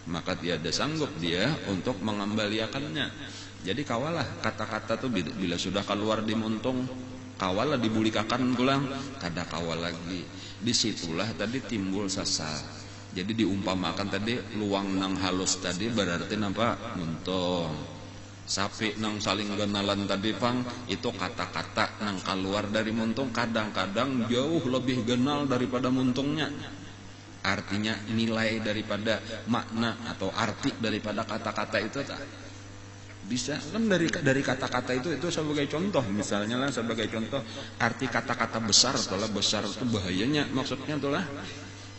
maka tiada sanggup dia untuk mengembalikannya. Jadi kawalah kata-kata tuh bila sudah keluar di muntung, kawalah dibulikakan pulang, kada kawal lagi. Disitulah tadi timbul sasa. Jadi diumpamakan tadi luang nang halus tadi berarti napa? Muntung. Sapi nang saling genalan tadi pang, itu kata-kata nang keluar dari muntung kadang-kadang jauh lebih genal daripada muntungnya. Artinya nilai daripada makna atau arti daripada kata-kata itu tak bisa kan dari kata-kata itu sebagai contoh, misalnya lah sebagai contoh arti kata-kata besar, setelah besar itu bahayanya maksudnya itulah.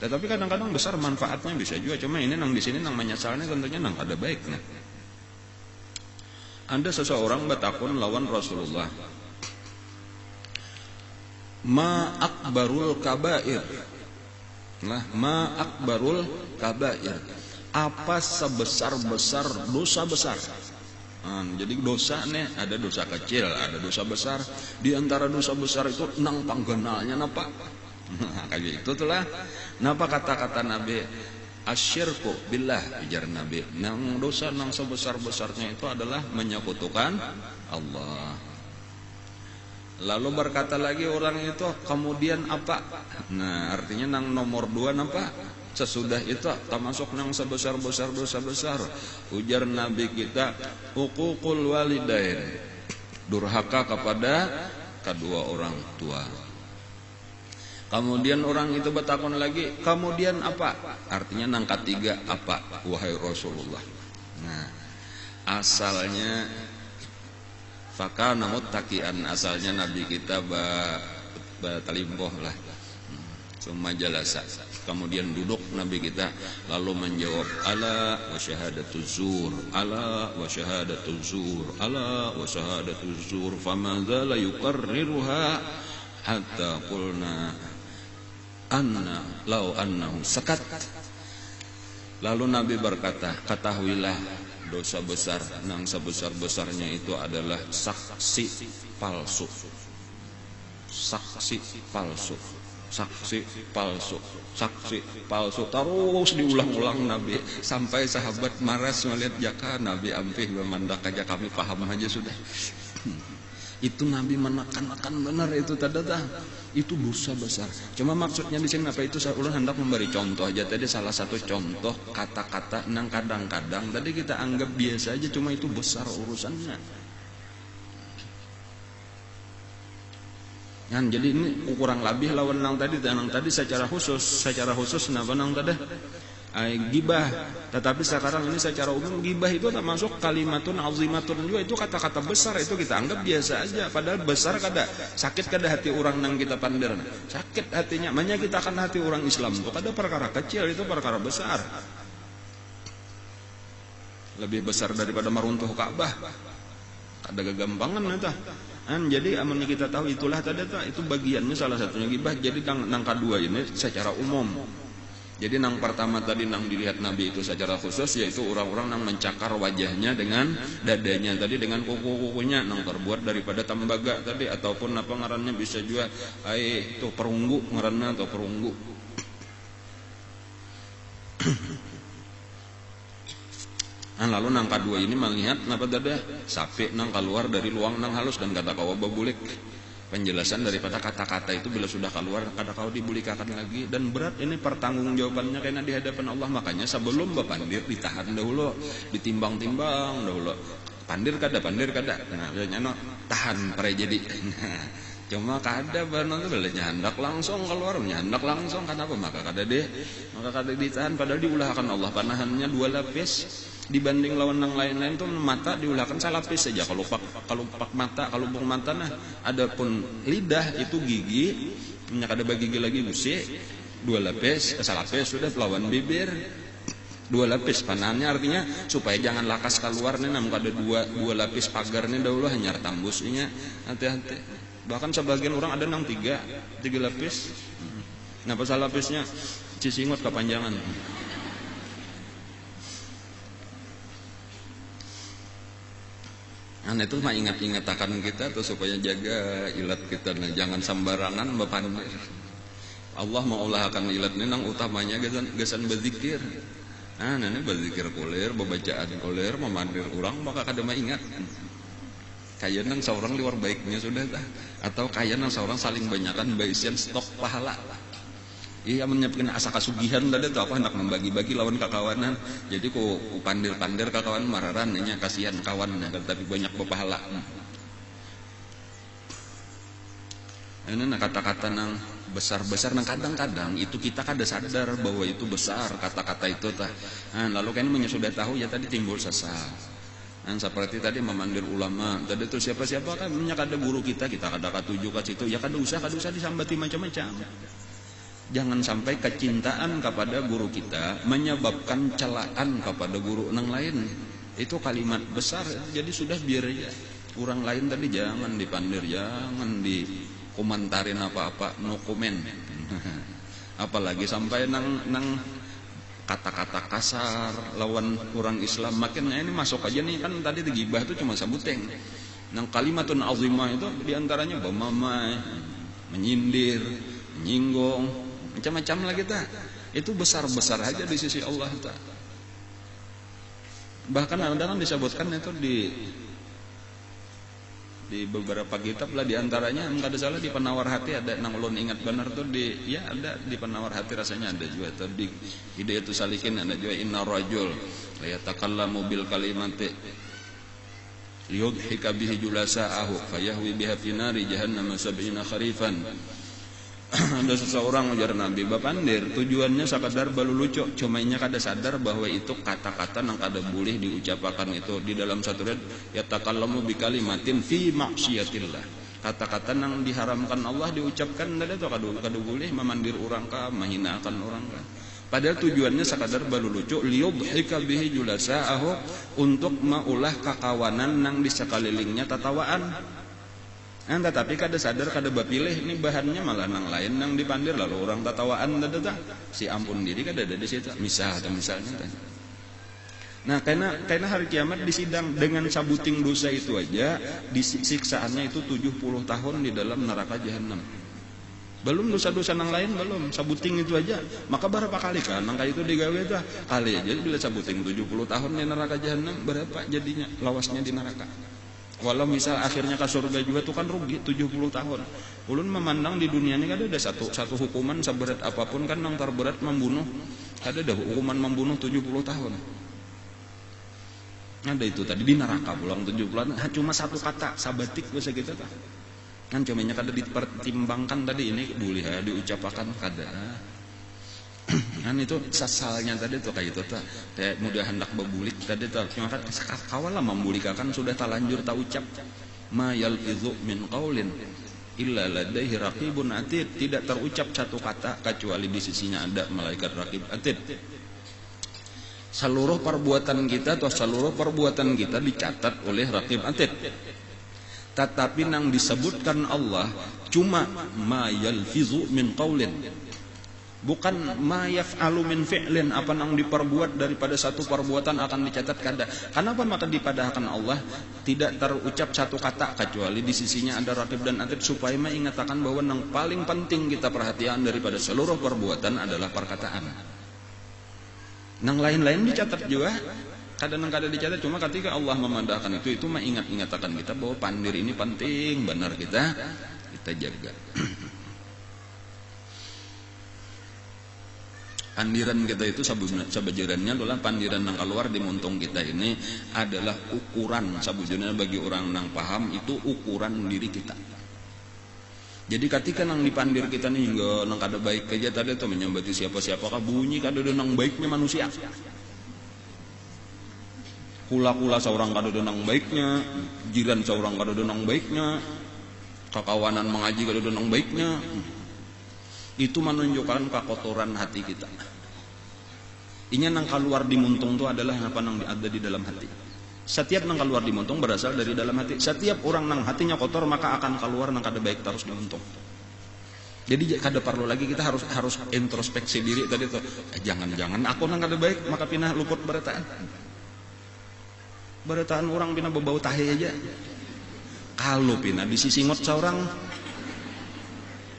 Tetapi kadang-kadang besar manfaatnya bisa juga, cuma ini nang di sini nang menyesalnya tentunya nang ada baiknya. Ada seseorang bertakun lawan Rasulullah, ma akbarul kabair, nah ma akbarul kabair, apa sebesar-besar dosa besar. Jadi dosa nih ada dosa kecil, ada dosa besar. Di antara dosa besar itu nang panggenalnya napa? Kayak itu tuh lah. Napa kata-kata Nabi? Asyirku billah, ujar Nabi. Nang dosa nang sebesar-besarnya itu adalah menyekutukan Allah. Lalu berkata lagi orang itu, kemudian apa? Nah, artinya nang nomor 2 napa? Sesudah itu termasuk nang sebesar-besar dosa besar. Ujar Nabi kita, uququl walidain, durhaka kepada kedua orang tua. Kemudian orang itu bertakun lagi, kemudian apa? Artinya nang ketiga apa? Wahai Rasulullah. Nah, asalnya fakana muttaqian, asalnya Nabi kita batalimpoh lah. Summa jalasa, kemudian duduk Nabi kita lalu menjawab, ala wa syahadatuz zur, ala wa syahadatuz zur, ala wa syahadatuz zur, famadza la yuqarriruha hatta qulna anna law annahu sakat. Lalu Nabi berkata, ketahuilah dosa besar nang sebesar-besarnya itu adalah saksi palsu. Saksi palsu. Saksi palsu, saksi palsu, terus diulang-ulang Nabi sampai sahabat maras melihat jaka Nabi ampih memandak aja kami paham aja sudah. Itu Nabi menekan-nekan benar itu tadata, itu dosa besar. Cuma maksudnya di sini apa itu saya ulang hendak memberi contoh aja tadi, salah satu contoh kata-kata nang kadang-kadang tadi kita anggap biasa aja, cuma itu besar urusannya. Kan jadi ini kurang lebih lawan nang tadi secara khusus napa nang tadi gibah, tetapi sekarang ini secara umum gibah itu termasuk kalimatun azimatun juga, itu kata-kata besar, itu kita anggap biasa aja, padahal besar kada sakit kada hati orang nang kita pandir, sakit hatinya, makanya kita akan hati orang Islam itu kada perkara kecil, itu perkara besar, lebih besar daripada meruntuh Ka'bah, kada gagampangan itu. Jadi amun kita tahu itulah tadi itu bagiannya salah satunya gibah. Jadi nang kedua ini secara umum. Jadi nang pertama tadi nang dilihat Nabi itu secara khusus, yaitu orang-orang nang mencakar wajahnya dengan dadanya tadi, dengan kuku-kukunya nang terbuat daripada tembaga tadi, ataupun apa ngarannya bisa juga itu perunggu ngarannya, atau perunggu. Lalu nang kedua ini melihat napa dada sapi nang keluar dari luang nang halus dan kata kau babulik. Penjelasan daripada kata-kata itu bila sudah keluar kada kau dibulikakan lagi, dan berat ini pertanggungjawabannya karena di hadapan Allah. Makanya sebelum bapandir ditahan dahulu, ditimbang-timbang dahulu. Pandir kada. Nah, biasanya tahan pare jadi. Cuma kada benar tu nyandak langsung keluar, nyandak langsung, kenapa? Maka kada ditahan, padahal diulahkan Allah panahannya 2 lapis. Dibanding lawan yang lain-lain tuh mata diulahkan salapis saja. Kalau pak mata, kalau bung mata nah, adapun lidah itu gigi, minyak ada bagi gigi lagi gusi 2 lapis, salapis sudah lawan bibir 2 lapis panahannya, artinya supaya jangan lakas keluar nih, namun ada 2 lapis pagarnya dahulu hanya tambusnya, hati-hati. Bahkan sebagian orang ada nang 3 lapis. Nah pasal lapisnya cisingot kepanjangan. Itu mah ingat-ingatakan kita tuh supaya jaga ilat kita, nah, jangan sembarangan bepandir. Allah mau ulahkan ilat ini nang utamanya gesan berzikir. Ini berzikir kulir, bebacaan kulir, memandir orang maka kada ingat. Kayak nang seorang luar baiknya sudah tah, atau kayak nang seorang saling banyakan baisian stok pahala. Iya menyiapkan asa kasugihan tadi tuh apa hendak membagi-bagi lawan kakawanan. Jadi ku pandir-pandir kakawan mararan nya kasihan kawan tapi banyak berpahala. Ini kata-kata nang besar-besar nang kadang-kadang itu kita kada sadar bahwa itu besar kata-kata itu tah. Lalu kan sudah tahu ya tadi timbul sesal. Seperti tadi memandir ulama tadi tuh siapa-siapa kan ada guru kita kada katuju ke situ ya kada usah disambati macam-macam. Jangan sampai kecintaan kepada guru kita menyebabkan celaan kepada guru yang lain. Itu kalimat besar. Jadi sudah biar aja. Orang lain tadi jangan dipandir, jangan dikomentarin apa-apa, no comment. Apalagi sampai nang kata-kata kasar lawan orang Islam. Makanya ini masuk aja nih, kan tadi gibah itu cuma sabuteng. Nang kalimatun azimah itu diantaranya bamamai, menyindir, menyinggung, macam-macam lah kita. Itu besar-besar aja di sisi Allah Ta'ala. Bahkan ada kan disebutkan itu di beberapa kitab lah, diantaranya enggak ada salah di penawar hati ada nang ulun ingat benar tuh ada di penawar hati rasanya ada juga tuh di Hidayatus Salikin ada juga inna rajul la yatakallamu bil kalimati liyudhika bihi julasa'ahu fayahwi biha fi nari jahannam 70 kharifan. Ada seseorang ujar Nabi bapandir tujuannya sakadar balu lucu, cuma inya kada sadar bahwa itu kata-kata nang kada boleh diucapkan itu di dalam satu ayat yatakallamu bikalimatin fi maksiatillah. Kata-kata nang diharamkan Allah diucapkan ada tuh kada boleh memandir orang ka, menghinakan orang ka. Padahal tujuannya sakadar balu lucu liyudhika bihi julasa'ahu, untuk maulah kakawanan nang di sekelilingnya tatawaan. Tetapi kada sadar kada bapilih ini bahannya malah nang lain nang dipandir lalu orang tatawaan dada si ampun diri kada ada di situ misalnya. Nah karena hari kiamat disidang dengan sabuting dosa itu aja disiksaannya itu 70 tahun di dalam neraka jahanam. Belum dosa-dosa nang lain belum, sabuting itu aja. Maka berapa kali kan nang itu digawe itu kali aja bila sabuting 70 tahun di neraka jahanam berapa jadinya lawasnya di neraka. Walau misal akhirnya ke surga juga tuh kan rugi 70 tahun. Ulun memandang di dunia ini kan ada satu hukuman seberat apapun kan yang terberat membunuh. Ada hukuman membunuh 70 tahun. Ada itu tadi di neraka pulang 70 tahun. Cuma satu kata sabatik bahasa kita tuh. Kan cumanya kada dipertimbangkan tadi ini boleh ya diucapkan kada. Kan itu sasalnya tadi tuh kayak itu tuh kayak mudah hendak bebulik tadi tuh cuma kan kawal lah membulikakan sudah talanjur tak ucap ma yalfizu min qaulin illa ladaihi raqibun atid, tidak terucap satu kata kecuali di sisinya ada malaikat raqib atid. Seluruh perbuatan kita atau seluruh perbuatan kita dicatat oleh raqib atid. Tetapi nang disebutkan Allah cuma ma yalfizu min qaulin, bukan ma yaf'alu min fi'lin, apa nang diperbuat daripada satu perbuatan akan dicatat kada. Kenapa maka dipadahkan Allah tidak terucap satu kata kecuali di sisinya ada raqib dan atid, supaya mengatakan bahwa yang paling penting kita perhatian daripada seluruh perbuatan adalah perkataan. Nang lain-lain dicatat juga, kadang kada dicatat, cuma ketika Allah memandahkan itu mengingat-ingatkan kita bahwa pandir ini penting benar kita jaga. Pandiran kita itu sabujurannya adalah pandiran yang keluar di muntung kita ini adalah ukuran sabujurannya bagi orang yang paham itu ukuran diri kita. Jadi ketika nang dipandir kita nih hingga nang kada baik aja tadi tuh menyambati siapa-siapa bunyi kada nang baiknya manusia. Kula-kula seorang kada nang baiknya, jiran seorang kada nang baiknya, kakawanan mengaji kada nang baiknya. Itu menunjukkan kekotoran hati kita. Inya nang keluar di muntung itu adalah apa nang ada di dalam hati. Setiap nang keluar di muntung berasal dari dalam hati. Setiap orang nang hatinya kotor maka akan keluar nang kada baik terus di muntung. Jadi kada perlu lagi kita harus introspeksi diri tadi tuh. Jangan-jangan aku nang kada baik maka pindah luput berataan. Barataan orang pina bau tahe aja. Kalau pina disisingot seorang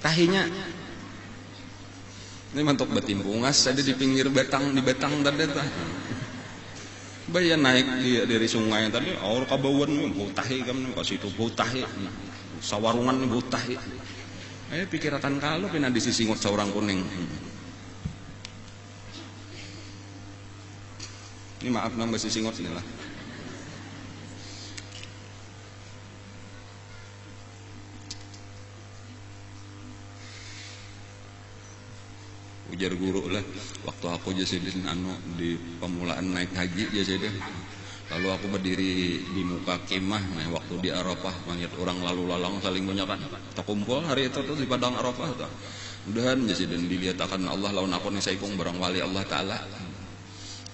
tahenya. Ini mantok batimpungas ada di pinggir betang di betang tadi tah. Baya naik dari sungai tadi, orang kabauan bau tahe kan kasih itu bau tahe. Sawarungan bau tahe. Pikirkan kalau pina disisingot seorang kuning. Ini maaf nang basisingot ini lah. Ujar guru lah, waktu aku jasidin di pemulaan naik haji jasidin. Lalu aku berdiri di muka kemah, waktu di Arafah, melihat orang lalu lalang saling menyakan. Kita kumpul hari itu tuh di padang Arafah tuh. Udahan jasidin dilihat akan Allah lawan aku nih saikung barang wali Allah Taala.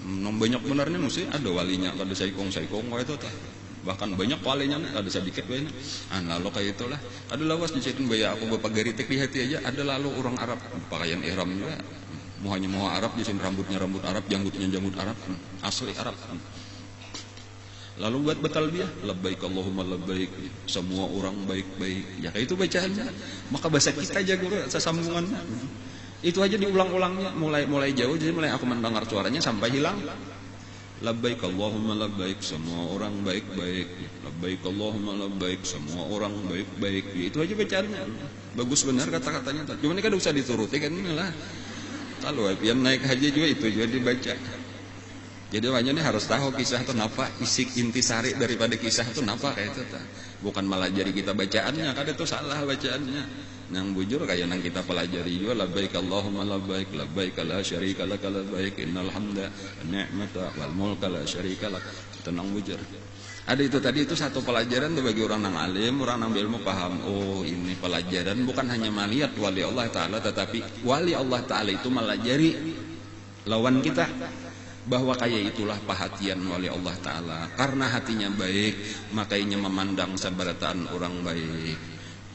Banyak benarnya mesti ada walinya, kada saikung itu tuh. Bahkan banyak walinya ada sedikit banyak. Lalu kayak itulah ada lawas diceritain baya aku bapak garitek di hati aja ada lalu orang Arab pakaian ihram juga muhanya Arab di sini rambutnya rambut Arab janggutnya janggut Arab asli Arab. Lalu buat bertalbiyah labbaik Allahumma labbaik semua orang baik-baik ya kayak itu bacaannya maka bahasa kita aja guru sesambungannya itu aja diulang-ulangnya mulai jauh jadi mulai aku mendengar suaranya sampai hilang. Labbaik Allahumma labbaik semua orang baik-baik. Labbaik Allahumma labbaik semua orang baik-baik. Itu aja bacaannya. Bagus benar kata-katanya. Cuma ini kan usah dituruti kan inilah. Kalau yang naik haji juga itu juga dibaca. Jadi makanya ini harus tahu kisah itu napa isik intisari daripada kisah itu napa kayak itu. Bukan malah jadi kita bacaannya, kadang itu salah bacaannya. Nang bujur kayak nang kita pelajari juga labbaik Allahumma labbaik labbaik la syarika lak labbaik innal hamda wan ni'mata wal mulka la syarika lak. Itu nang bujur. Ada itu tadi itu satu pelajaran tuh bagi orang nang alim, orang nang ilmu paham. Oh, ini pelajaran bukan hanya melihat wali Allah Taala tetapi wali Allah Taala itu melajari lawan kita. Bahwa kayak itulah perhatian wali Allah Ta'ala karena hatinya baik makanya memandang sabarataan orang baik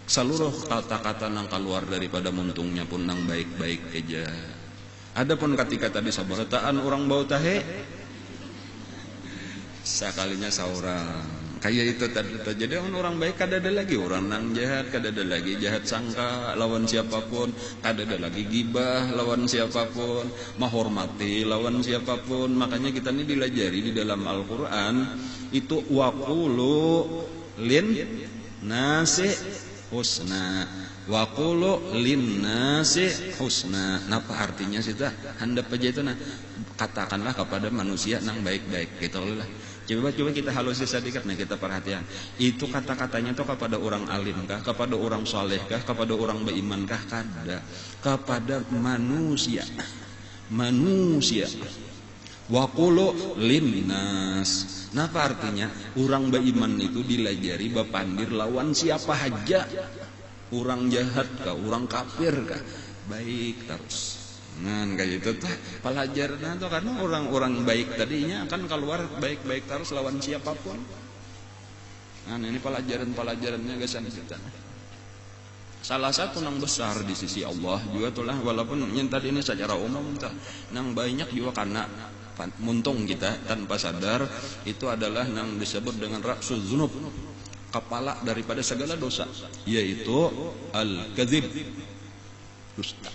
seluruh kata-kata nang keluar daripada muntungnya pun nang baik-baik aja. Adapun ketika tadi sabarataan orang bau tahe sekalinya seorang kayak itu tadi jadi orang baik kada ada lagi orang nang jahat kada ada lagi jahat sangka lawan siapapun kada ada lagi gibah lawan siapapun menghormati lawan siapapun. Makanya kita ini dilajari di dalam Al-Quran itu waqulu lin nasi husna waqulu lin nasi husna. Napa artinya sih tah handap aja itu nah katakanlah kepada manusia nang baik-baik gitu lah. Coba kita halus sedikit nih kita perhatian. Itu kata-katanya tuh kepada orang alim kah, kepada orang soleh kah, kepada orang beriman kah, kada. Kepada manusia. Manusia. Waqulu linnas. Napa artinya? Orang beriman itu dilajari bapandir lawan siapa aja. Orang jahat kah, orang kafir kah, baik terus. Nah kayak itu tuh pelajaran tuh karena orang-orang baik tadinya akan keluar baik-baik terus lawan siapapun. Nah ini pelajarannya guys kita. Salah satu nang besar di sisi Allah juga tuh lah walaupun yang tadi ini secara umum tuh nang banyak juga karena muntung kita tanpa sadar itu adalah nang disebut dengan ra'sul dzunub kepala daripada segala dosa yaitu al-kadzib dusta.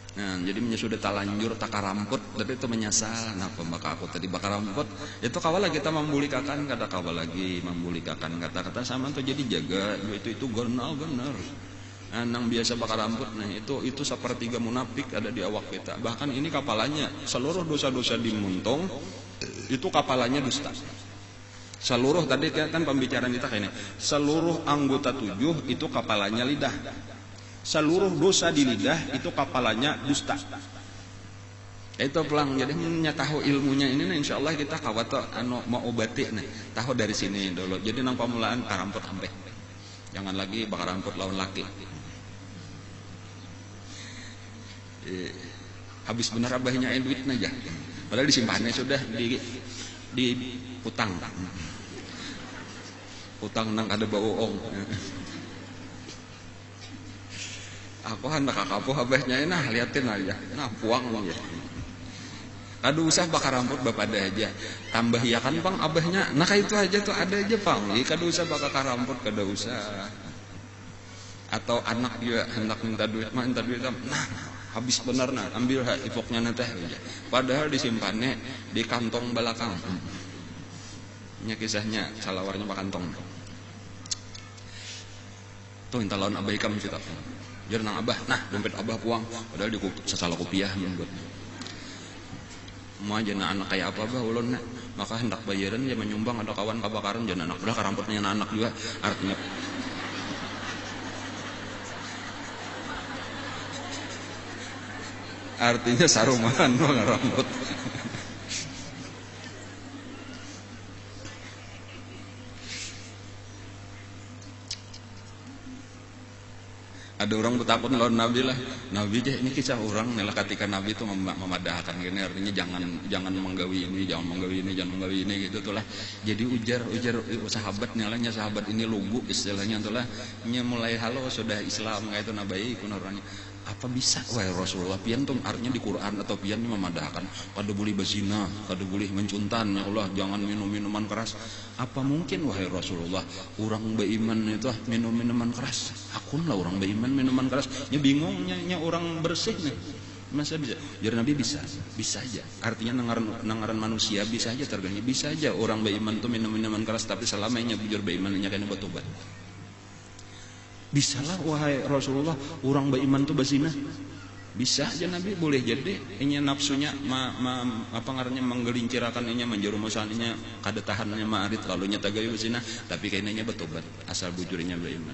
Nah, jadi sudah talanjur takaramput, tapi itu menyasar. Nah, maka aku tadi bakaramput, itu kawala kita membulikakan kata kawala lagi membulikakan kata-kata sama tuh jadi jaga itu gonal bener. Nah, nang biasa bakaramput, nah itu sepertiga munafik ada di awak kita. Bahkan ini kapalanya seluruh dosa-dosa dimuntung itu kapalanya dusta. Seluruh tadi kan pembicaraan kita kayak ini. Seluruh anggota 7 itu kapalanya lidah. Seluruh dosa di lidah itu kapalannya dusta. Itu pelang jadi tahu ilmunya ini nah insyaallah kita kawat mau obati nih tahu dari sini dulu. Jadi nang pamulaan karamput sampai jangan lagi bakar ramput lawan laki. Habis benar abahnya duit aja padahal disimpannya sudah di utang nang ada bau ong. Aku hendak kapuh abahnya nah liatin aja nah puang ya Kado usah bakar rambut bapak ada aja. Tambah ya kan Bang abahnya. Nah kayak itu aja tuh ada aja Bang. Kado usah bakar rambut kada usah. Atau anak juga hendak minta duit, minta duit. Nah, habis benar nah, ambil ipoknya nanti. Padahal disimpannya di kantong belakang. Ini kisahnya salawarnya pak kantong. Tuh minta lawan abah ikam cerita. Jadi nang abah, nah dompet abah puang. Padahal di sasalah kopiah buat. Mau aja anak kayak apa bah ulun nak. Maka hendak bayaran dia menyumbang ada kawan kebakaran jangan anak belah karamputnya anak juga artinya saruman rambut. Ada orang bertakut lawan Nabi lah. Nabi aja ini kisah orang nih ketika Nabi itu memadahkan gini artinya jangan menggawi ini, jangan menggawi ini, jangan menggawi ini gitu tuh lah. Jadi ujar sahabat nyalanya sahabat ini lugu istilahnya tuh lah. Mulai halo sudah Islam kayak itu nabai kun orangnya. Apa bisa wahai Rasulullah pian tuh artinya di Quran atau pian ini memadahkan kada boleh berzina, kada boleh mencuntan ya Allah, jangan minum minuman keras. Apa mungkin wahai Rasulullah orang beriman itu minum minuman keras? Akun lah orang beriman minuman keras. Nya bingungnya orang bersih nih. Masa bisa? Jadi Nabi bisa aja. Artinya nangaran manusia bisa aja terganggu, bisa aja orang beriman tuh minum minuman keras tapi selamanya bujur berimannya kena bertobat. Bisalah wahai Rasulullah orang beriman tuh berzina. Bisa aja Nabi boleh jadi ini nafsunya apa ngarannya menggelincirakan ini menjerumusannya kada tahannya ma'arid lalu nyata gawe berzina tapi kayaknya bertobat asal bujurnya beriman.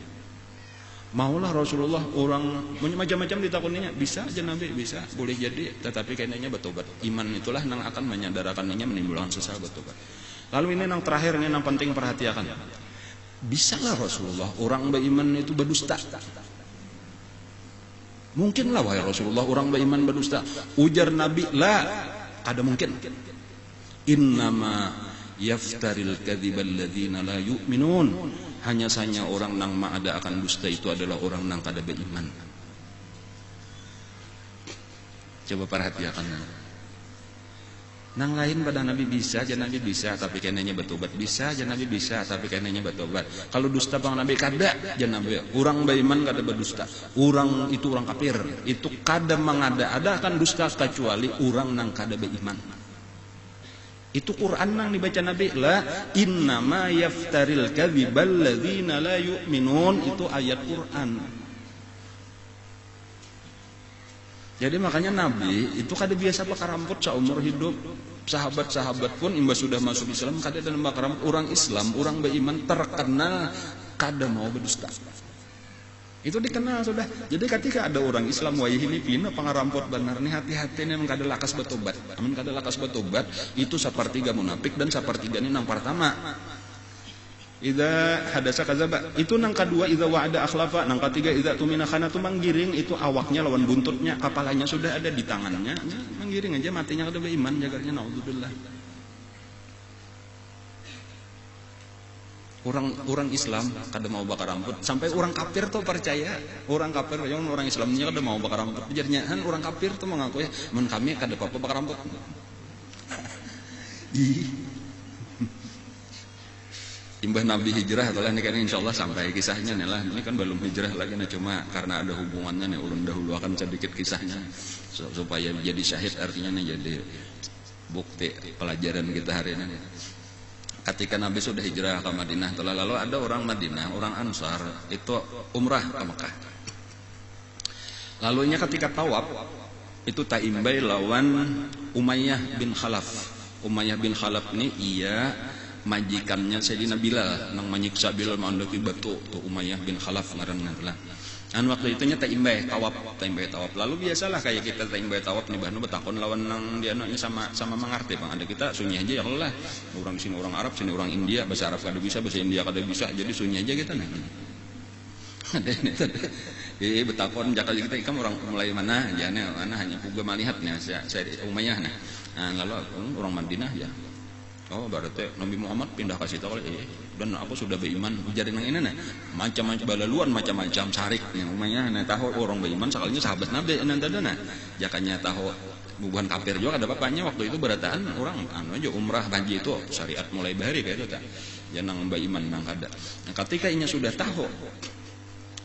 Maulah Rasulullah orang macam-macam ditakuninya bisa aja Nabi bisa boleh jadi tetapi kayaknya bertobat. Iman itulah yang akan menyadarkannya menimbulkan sesal bertobat. Lalu ini yang terakhir ini yang penting perhatikan. Bisalah Rasulullah orang beriman itu berdusta. Mungkinlah wahai Rasulullah orang beriman berdusta. Ujar Nabi la ada mungkin. Innama yaftaril kadzibal ladzina la yu'minun. Hanya saja orang nang ada akan dusta itu adalah orang nang kada beriman. Coba perhatikan. Nang lain pada Nabi bisa aja Nabi bisa tapi kenanya bertobat bisa aja Nabi bisa tapi kenanya bertobat. Kalau dusta bang Nabi kada aja Nabi. Orang beriman kada berdusta. Orang itu orang kafir. Itu kada mengada-ada akan dusta kecuali orang nang kada beriman. Itu Quran nang dibaca Nabi la innama yaftaril kadzibal ladzina la yu'minun itu ayat Quran. Jadi makanya Nabi itu kada biasa bakar rambut seumur hidup. Sahabat-sahabat pun imbas sudah masuk Islam kada dalam bakar rambut. Orang Islam, orang beriman terkenal kada mau berdusta. Itu dikenal sudah. Jadi ketika ada orang Islam wah ini pina bakar rambut benar nih hati-hati nih kada lakas bertobat. Amun kada lakas bertobat itu sepertiga munafik dan sepertiga ini nang pertama. Idza hadasa kadzaba itu nang kedua idza wa'ada akhlafa nang ketiga idza tumina khana tu manggiring itu awaknya lawan buntutnya kepalanya sudah ada di tangannya manggiring aja matinya kada beriman jagarnya naudzubillah. Orang Islam kada mau bakar rambut sampai orang kafir tuh percaya orang kafir yang orang Islamnya kada mau bakar rambut jadinya kan orang kafir tuh mengaku ya mun kami kada apa-apa bakar rambut. Imbah Nabi hijrah atau ini kan insyaallah sampai kisahnya nih lah ini kan belum hijrah lagi nah cuma karena ada hubungannya nih ulun dahulu akan sedikit kisahnya supaya jadi syahid artinya nih jadi bukti pelajaran kita hari ini. Ketika Nabi sudah hijrah ke Madinah lalu ada orang Madinah orang Ansar itu umrah ke Mekah. Lalunya ketika tawaf itu taimbai lawan Umayyah bin Khalaf. Umayyah bin Khalaf ini ia majikannya Sayyidina Bilal nang menyiksa Bilal mandaki batu tuh Umayyah bin Khalaf ngaranna lah. An waktu itu nya taimbai tawaf. Lalu biasalah kayak kita taimbai tawaf nih bahnu betakon lawan nang dia sama mengerti Bang. Ada kita sunyi aja ya Allah. Orang sini orang Arab, sini orang India, bahasa Arab kada bisa, bahasa India kada bisa. Jadi sunyi aja kita nah. Betakon jakal kita ikam orang mulai mana jane mana hanya puga malihatnya saya Umayyah nah. Lalu orang Madinah ya. Oh berarti Nabi Muhammad pindah ke situ dan aku sudah beriman jadi nang ini nah macam-macam balaluan macam-macam sarik yang umumnya nah tahu orang beriman sekalinya sahabat Nabi nanti ada nah jakanya tahu bukan kafir juga ada bapaknya waktu itu berataan orang aja umrah haji itu syariat mulai bahari kayak itu tak jangan baiman nang kada. Nah, ketika inya sudah tahu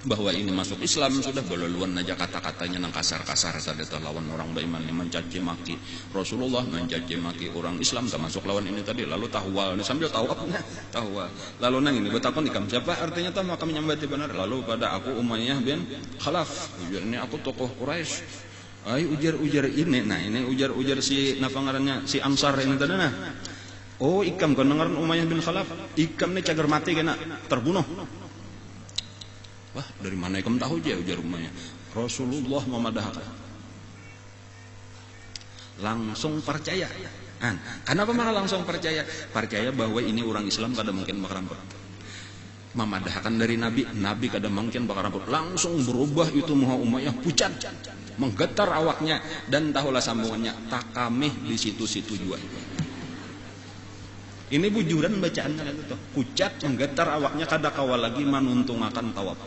bahwa ini masuk Islam sudah beluluan aja kata-katanya nang kasar-kasar tadi lawan orang beriman yang mencaci maki Rasulullah, mencaci maki orang Islam termasuk lawan ini tadi lalu tahwal ini sambil tawaf tahwal lalu nang ini betakon ikam siapa artinya tahu maka menyambati benar lalu pada aku Umayyah bin Khalaf ujar ini aku tokoh Quraisy ujar ini nah ini ujar si nafangarannya si Ansar ini tadi nah oh ikam kan dengaran Umayyah bin Khalaf ikam nih cagar mati kena terbunuh. Wah, dari mana ikam tahu aja ujar rumahnya. Rasulullah memadahkan. Langsung percaya. Kenapa malah langsung percaya? Percaya bahwa ini orang Islam kada mungkin bakal ramput. Memadahkan dari Nabi, Nabi kada mungkin bakal ramput. Langsung berubah itu Umayyah pucat, menggetar awaknya dan tahulah sambungannya. Takamih di situ-situ juga. Ini bujuran bacaannya itu tuh. Pucat menggetar awaknya kada kawal lagi manuntungakan tawaf.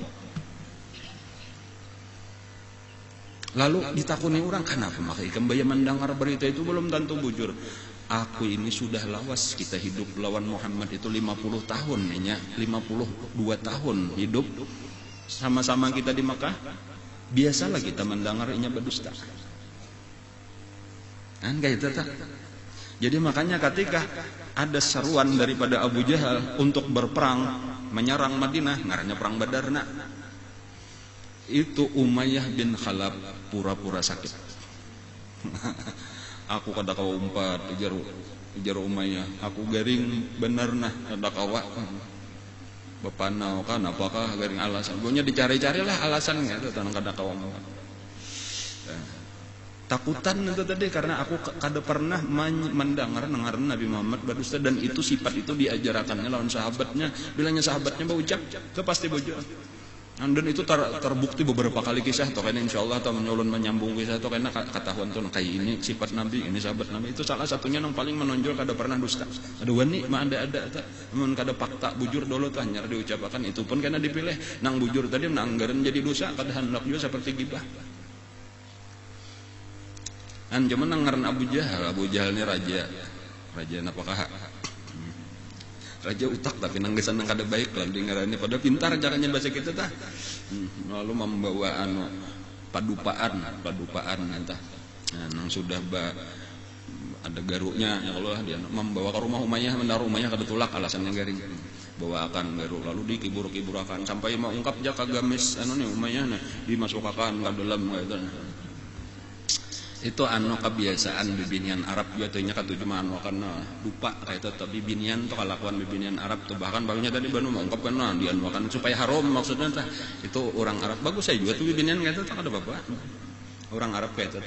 Lalu ditakuni orang kenapa maka ikam baya mendengar berita itu belum tentu bujur. Aku ini sudah lawas kita hidup lawan Muhammad itu 50 tahun nya 52 tahun hidup sama-sama kita di Makkah. Biasalah kita mendengar inya berdusta. Kan kayak itu tak. Jadi makanya ketika ada seruan daripada Abu Jahal untuk berperang menyerang Madinah, ngarannya perang Badar nak. Itu Umayyah bin Khalaf pura-pura sakit. Aku kada kawa umpat ujar Umayyah, aku garing bener nah kada kawa. Bepanau kan apakah garing alasan? Gonya dicari-carilah alasannya itu tanang kada kawa. Takutan itu tadi karena aku kada pernah mendengar Nabi Muhammad berdusta dan itu sifat itu diajarkannya lawan sahabatnya bilangnya sahabatnya berucap itu pasti bujur dan itu terbukti beberapa kali kisah atau kayaknya insyaallah atau menyambung kisah atau kayaknya ketahuan tuh kayak ini sifat Nabi ini sahabat Nabi itu salah satunya yang paling menonjol kada pernah dusta ada wani mah ada namun kada fakta bujur dulu tuh hanya diucapkan itu pun karena dipilih nang bujur tadi nang anggaran jadi dosa kada hendak juga seperti gibah. An cuman ngaran Abu Jahal ini raja napakah raja utak tapi nanggesan nang kada baik lah dengarannya pada pintar caranya bahasa kita tah lalu membawa padupaan entah nang sudah ada garuknya ya Allah dia membawa ke rumah Umayyah menaruh Umayyah kada tulak alasannya garing bawa akan garuk lalu dikibur-kibur akan sampai mau ungkap ja kagamis nih Umayyah dimasukkan ke dalam gitu. Itu kebiasaan bibinian Arab jatuhnya cuma karena lupa kayak itu tapi bibinian tuh kelakuan bibinian Arab tuh bahkan barunya tadi baru mengungkapkan dianuakan supaya haram maksudnya itu orang Arab bagus saya juga tuh bibinian kayak itu tak ada apa-apa orang Arab kayak itu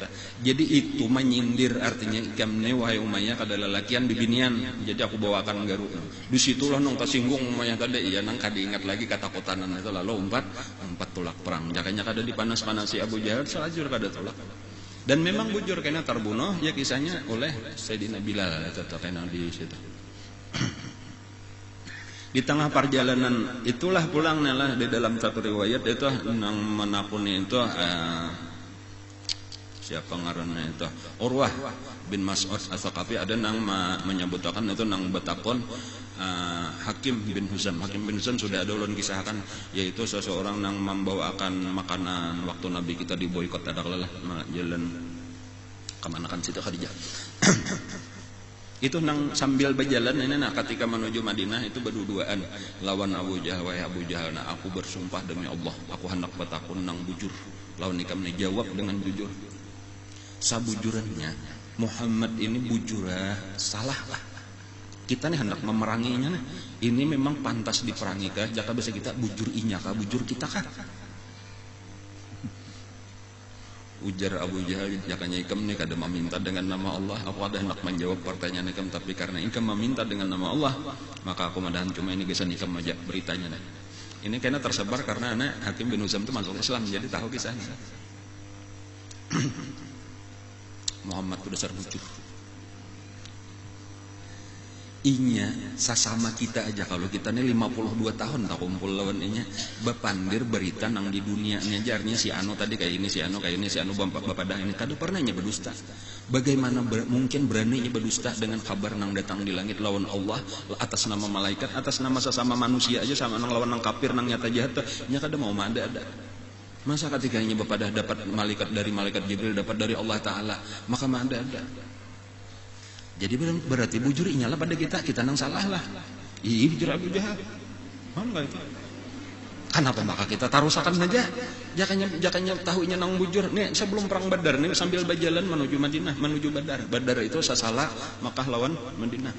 jadi itu menyindir artinya ikamne wahai Umayyah kada lelakian bibinian jadi aku bawakan garuk di situlah nong tersinggung Umayyah tadi iya nang kada ingat lagi kata kotanan itu lalu empat tulak perang jakanya kada dipanas-panasi Abu Jahal selajur kada tulak. Dan memang bujur karena terbunuh ya kisahnya oleh Sayyidina Bilal atau kena di situ. Di tengah perjalanan itulah pulangnya lah di dalam satu riwayat itu nang menakuni itu siapa ngarannya itu Urwah bin Mas'ud As-Saqafi ada nang menyebutkan itu nang betakon Hakim bin Hizam sudah ada ulun kisahkan yaitu seseorang yang membawakan makanan waktu Nabi kita diboikot ada lelah jalan kemanakan situ Khadijah itu nang sambil berjalan ini ketika menuju Madinah itu berduaan lawan Abu Jahal wahai Abu Jahal aku bersumpah demi Allah aku hendak betakun nang bujur lawan ikam jawab dengan jujur sabujurannya Muhammad ini bujurah salah lah kita nih hendak memeranginya nih. Ini memang pantas diperangi kah? Jaka bisa kita bujur inya kah? Bujur kita kah? Ujar Abu Jahal jakanya ikam nih kada meminta dengan nama Allah. Aku ada hendak menjawab pertanyaan ikam tapi karena ikam meminta dengan nama Allah maka aku madahan cuma ini gesan ikam aja beritanya nih. Ini kayaknya tersebar karena anak Hakim bin Hizam itu masuk Islam jadi tahu kisahnya. Muhammad itu dasar bujur. inya sasama kita aja kalau kita nih 52 tahun tak kumpul lawan inya bepandir berita nang di dunia nya jarnya si anu tadi kayak ini si anu kayak ini si anu bapak dah ini kada pernah nya berdusta. Bagaimana mungkin beraninya berdusta dengan kabar nang datang di langit lawan Allah atas nama malaikat, atas nama sesama manusia aja sama nang lawan nang kafir nang nyata jahat nya kada mau ada. Masa ketika nya bapak dah dapat malaikat dari malaikat Jibril dapat dari Allah Taala maka ada. Jadi berarti bujur inyala pada kita nang salah lah. Ih bujur Abu Jahal. Mana itu? Kenapa maka kita tarusakan saja? Jakanya tahunya nang bujur. Nih sebelum perang Badar nih sambil berjalan menuju Madinah, menuju Badar. Badar itu sasalah Makkah lawan Madinah.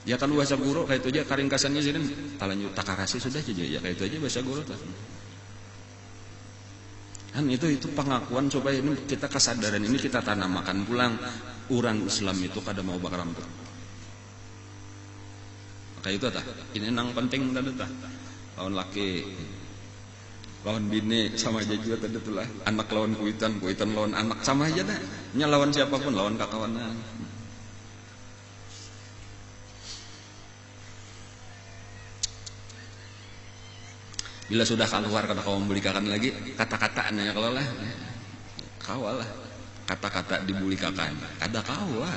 Ya kalau bahasa guru kayak itu aja karingkasannya sih kan. Talanjut takarasi sudah aja ya kayak itu aja bahasa guru. Kan itu pengakuan supaya ini kita kesadaran ini kita tanamkan pulang orang Islam itu kada mau bakar ramput. Maka itu tah ini nang penting tadi tah lawan laki lawan bini sama aja juga tadi tuh lah anak lawan kuitan lawan anak sama aja dah nya lawan siapapun lawan kakawanan. Bila sudah keluar kata kau membulikakan lagi kata-kataannya kalau lah kawal lah kata-kata dibulikakan ada kawal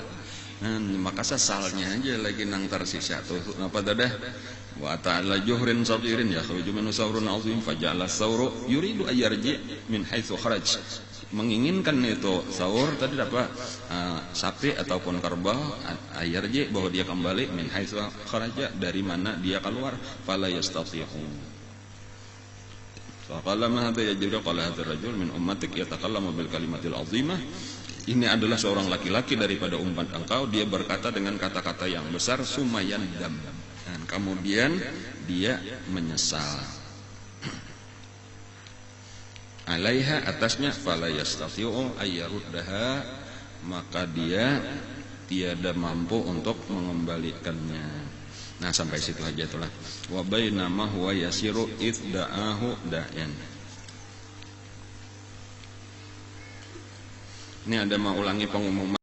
maka sesalnya aja lagi nang tersisa tuh apa dadah wa ta'ala juhrin sadirin ya kharuju min saurun azim faja'ala sauru yuridu ayarji min haitsu kharaj menginginkan itu saur tadi apa sapi ataupun kerbau ayarji bahwa dia kembali min haitsu kharaja dari mana dia keluar fala yastati'u. Faqala ma hadha yajri qala hadha rajul min ummatik yatakallamu bil kalimatil azimah. Ini adalah seorang laki-laki daripada umat engkau dia berkata dengan kata-kata yang besar sumayan dam dan kemudian dia menyesal. Alaiha atasnya fala yastati'u ayyaruddaha maka dia tiada mampu untuk mengembalikannya. Nah sampai situ aja itulah. Wa bainama huwa yasiru idda'ahu da'yan. Ini ada mau ulangi pengumuman.